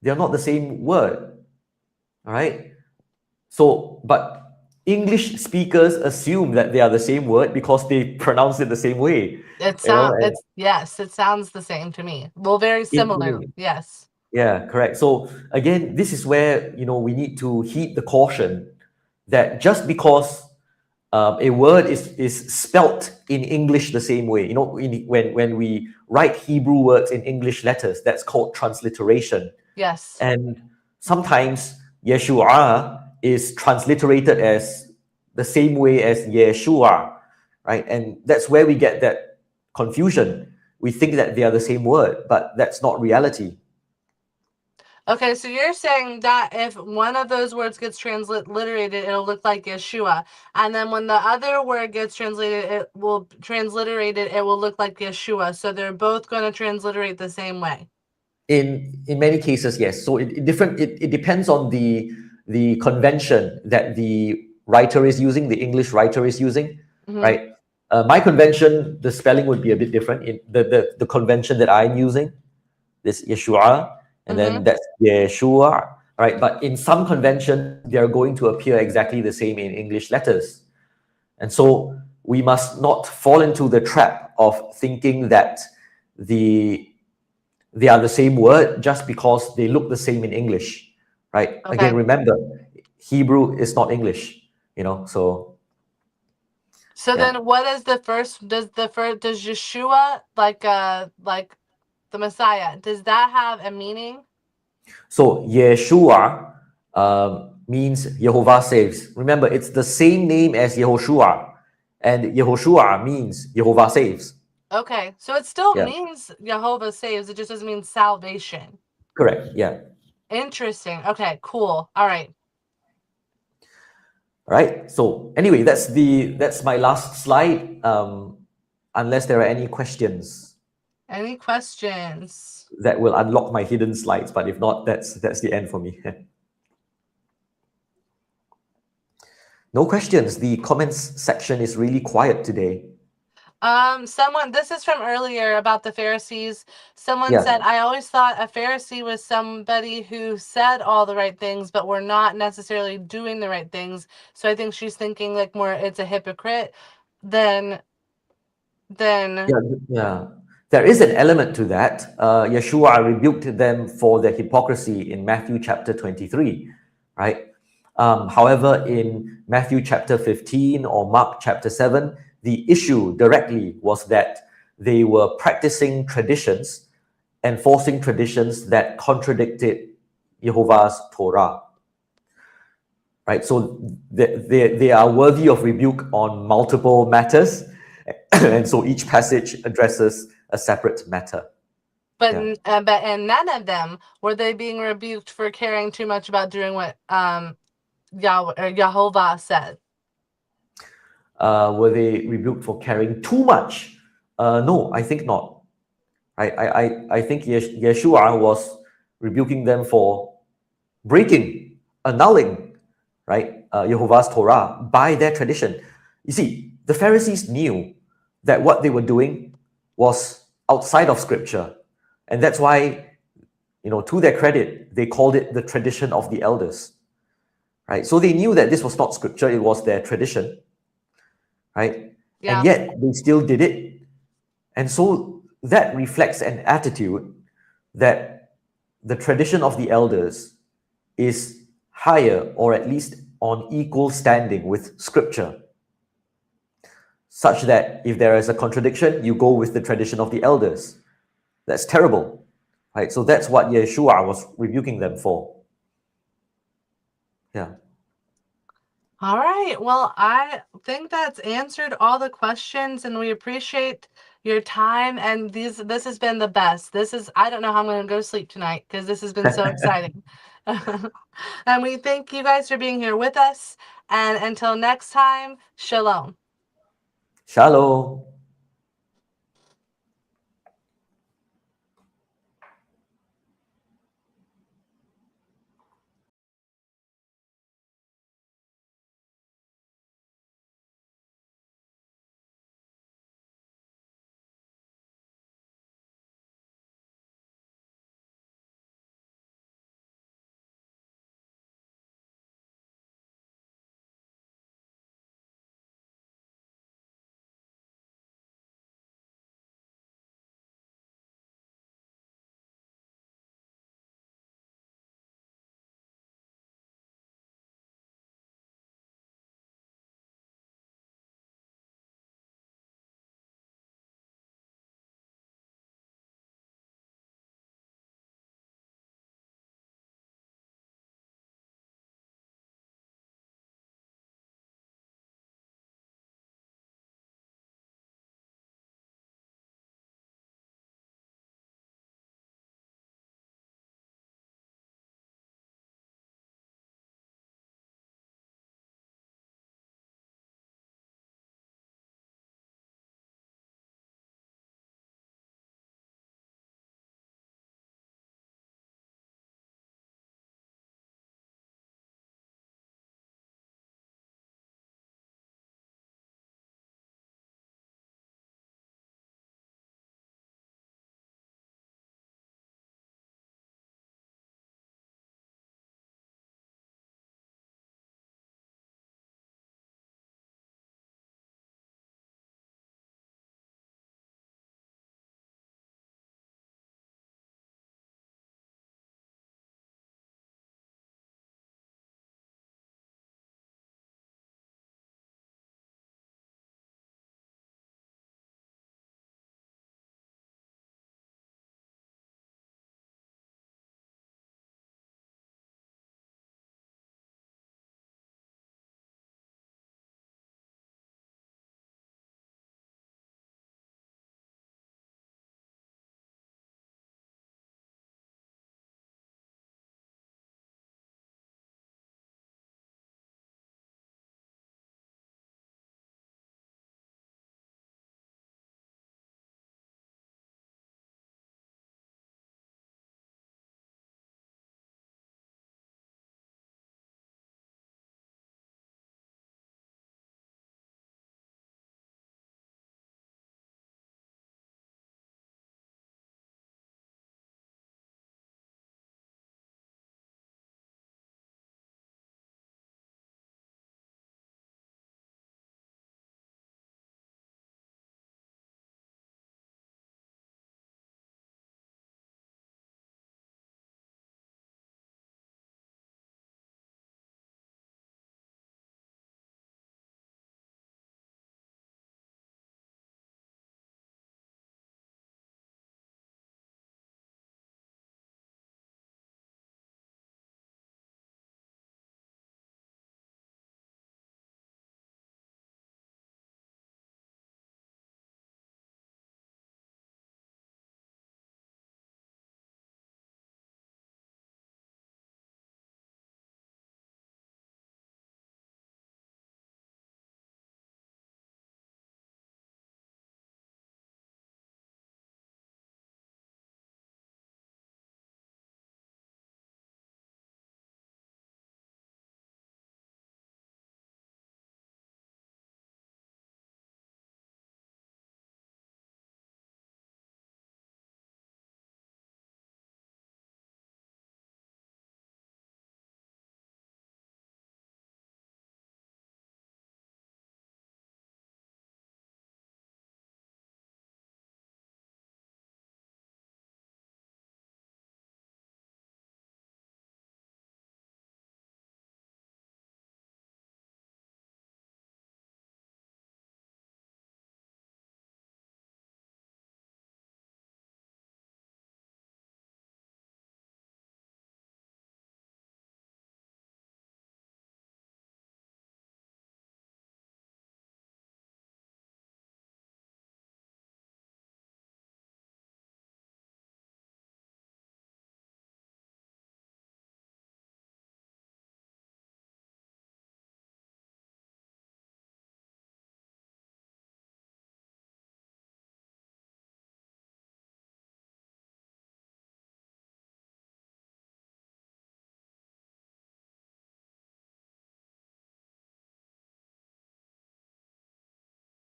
S2: They are not the same word, all right? So, but English speakers assume that they are the same word because they pronounce it the same way, and
S1: It's yes, it sounds the same to me. Well, very similar.
S2: intonate.
S1: Yes.
S2: Yeah, correct. So again, this is where we need to heed the caution that just because a word is spelt in English the same way, when we write Hebrew words in English letters, that's called transliteration.
S1: Yes.
S2: And sometimes Yeshua is transliterated as the same way as Yeshua, right? And that's where we get that confusion. We think that they are the same word, but that's not reality.
S1: Okay, so you're saying that if one of those words gets transliterated, it'll look like Yeshua, and then when the other word gets transliterated, it will look like Yeshua. So they're both going to transliterate the same way.
S2: In many cases, yes. So it depends on the convention that the writer is using, the English writer is using,
S1: Mm-hmm.
S2: right? My convention, the spelling would be a bit different. In the convention that I'm using, this Yeshua, and
S1: Mm-hmm.
S2: then that's Yeshua, right? But in some conventions, they are going to appear exactly the same in English letters. And so we must not fall into the trap of thinking that the they are the same word just because they look the same in English, right?
S1: Okay.
S2: Again, remember, Hebrew is not English, so
S1: So
S2: yeah.
S1: then, what is the first? Does Yeshua like the Messiah? Does that have a meaning?
S2: So Yeshua means Jehovah saves. Remember, it's the same name as Yehoshua, and Yehoshua means Jehovah saves.
S1: Okay, so it still
S2: Yeah,
S1: means Jehovah saves. It just doesn't mean salvation.
S2: correct. Yeah.
S1: Interesting. Okay, cool. All right.
S2: All right. So anyway, that's my last slide. Unless there are any questions
S1: Any questions?
S2: that will unlock my hidden slides, but if not, that's the end for me. No questions. The comments section is really quiet today.
S1: This is from earlier about the Pharisees. Someone
S2: Yeah.
S1: said, I always thought a Pharisee was somebody who said all the right things, but were not necessarily doing the right things. So I think she's thinking like more it's a hypocrite than than
S2: Yeah, yeah. There is an element to that. Yeshua rebuked them for their hypocrisy in Matthew chapter 23, right? However, in Matthew chapter 15 or Mark chapter 7, the issue directly was that they were practicing traditions, enforcing traditions that contradicted Jehovah's Torah, right? So they are worthy of rebuke on multiple matters. And so each passage addresses a separate matter. Yeah.
S1: but and none of them were they being rebuked for caring too much about doing what Yahweh or Jehovah said.
S2: Were they rebuked for carrying too much? No, I think not. I think Yeshua was rebuking them for breaking, annulling, right, Jehovah's Torah by their tradition. You see, the Pharisees knew that what they were doing was outside of Scripture, and that's why, to their credit, they called it the tradition of the elders, right? So they knew that this was not Scripture; it was their tradition, right? And
S1: Yeah.
S2: yet they still did it, and so that reflects an attitude that the tradition of the elders is higher or at least on equal standing with scripture, such that if there is a contradiction, you go with the tradition of the elders. That's terrible, right? So that's what Yeshua was rebuking them for. Yeah.
S1: All right. Well, I think that's answered all the questions and we appreciate your time and this has been the best. I don't know how I'm going to go to sleep tonight because this has been so exciting. And we thank you guys for being here with us and until next time, shalom.
S2: Shalom.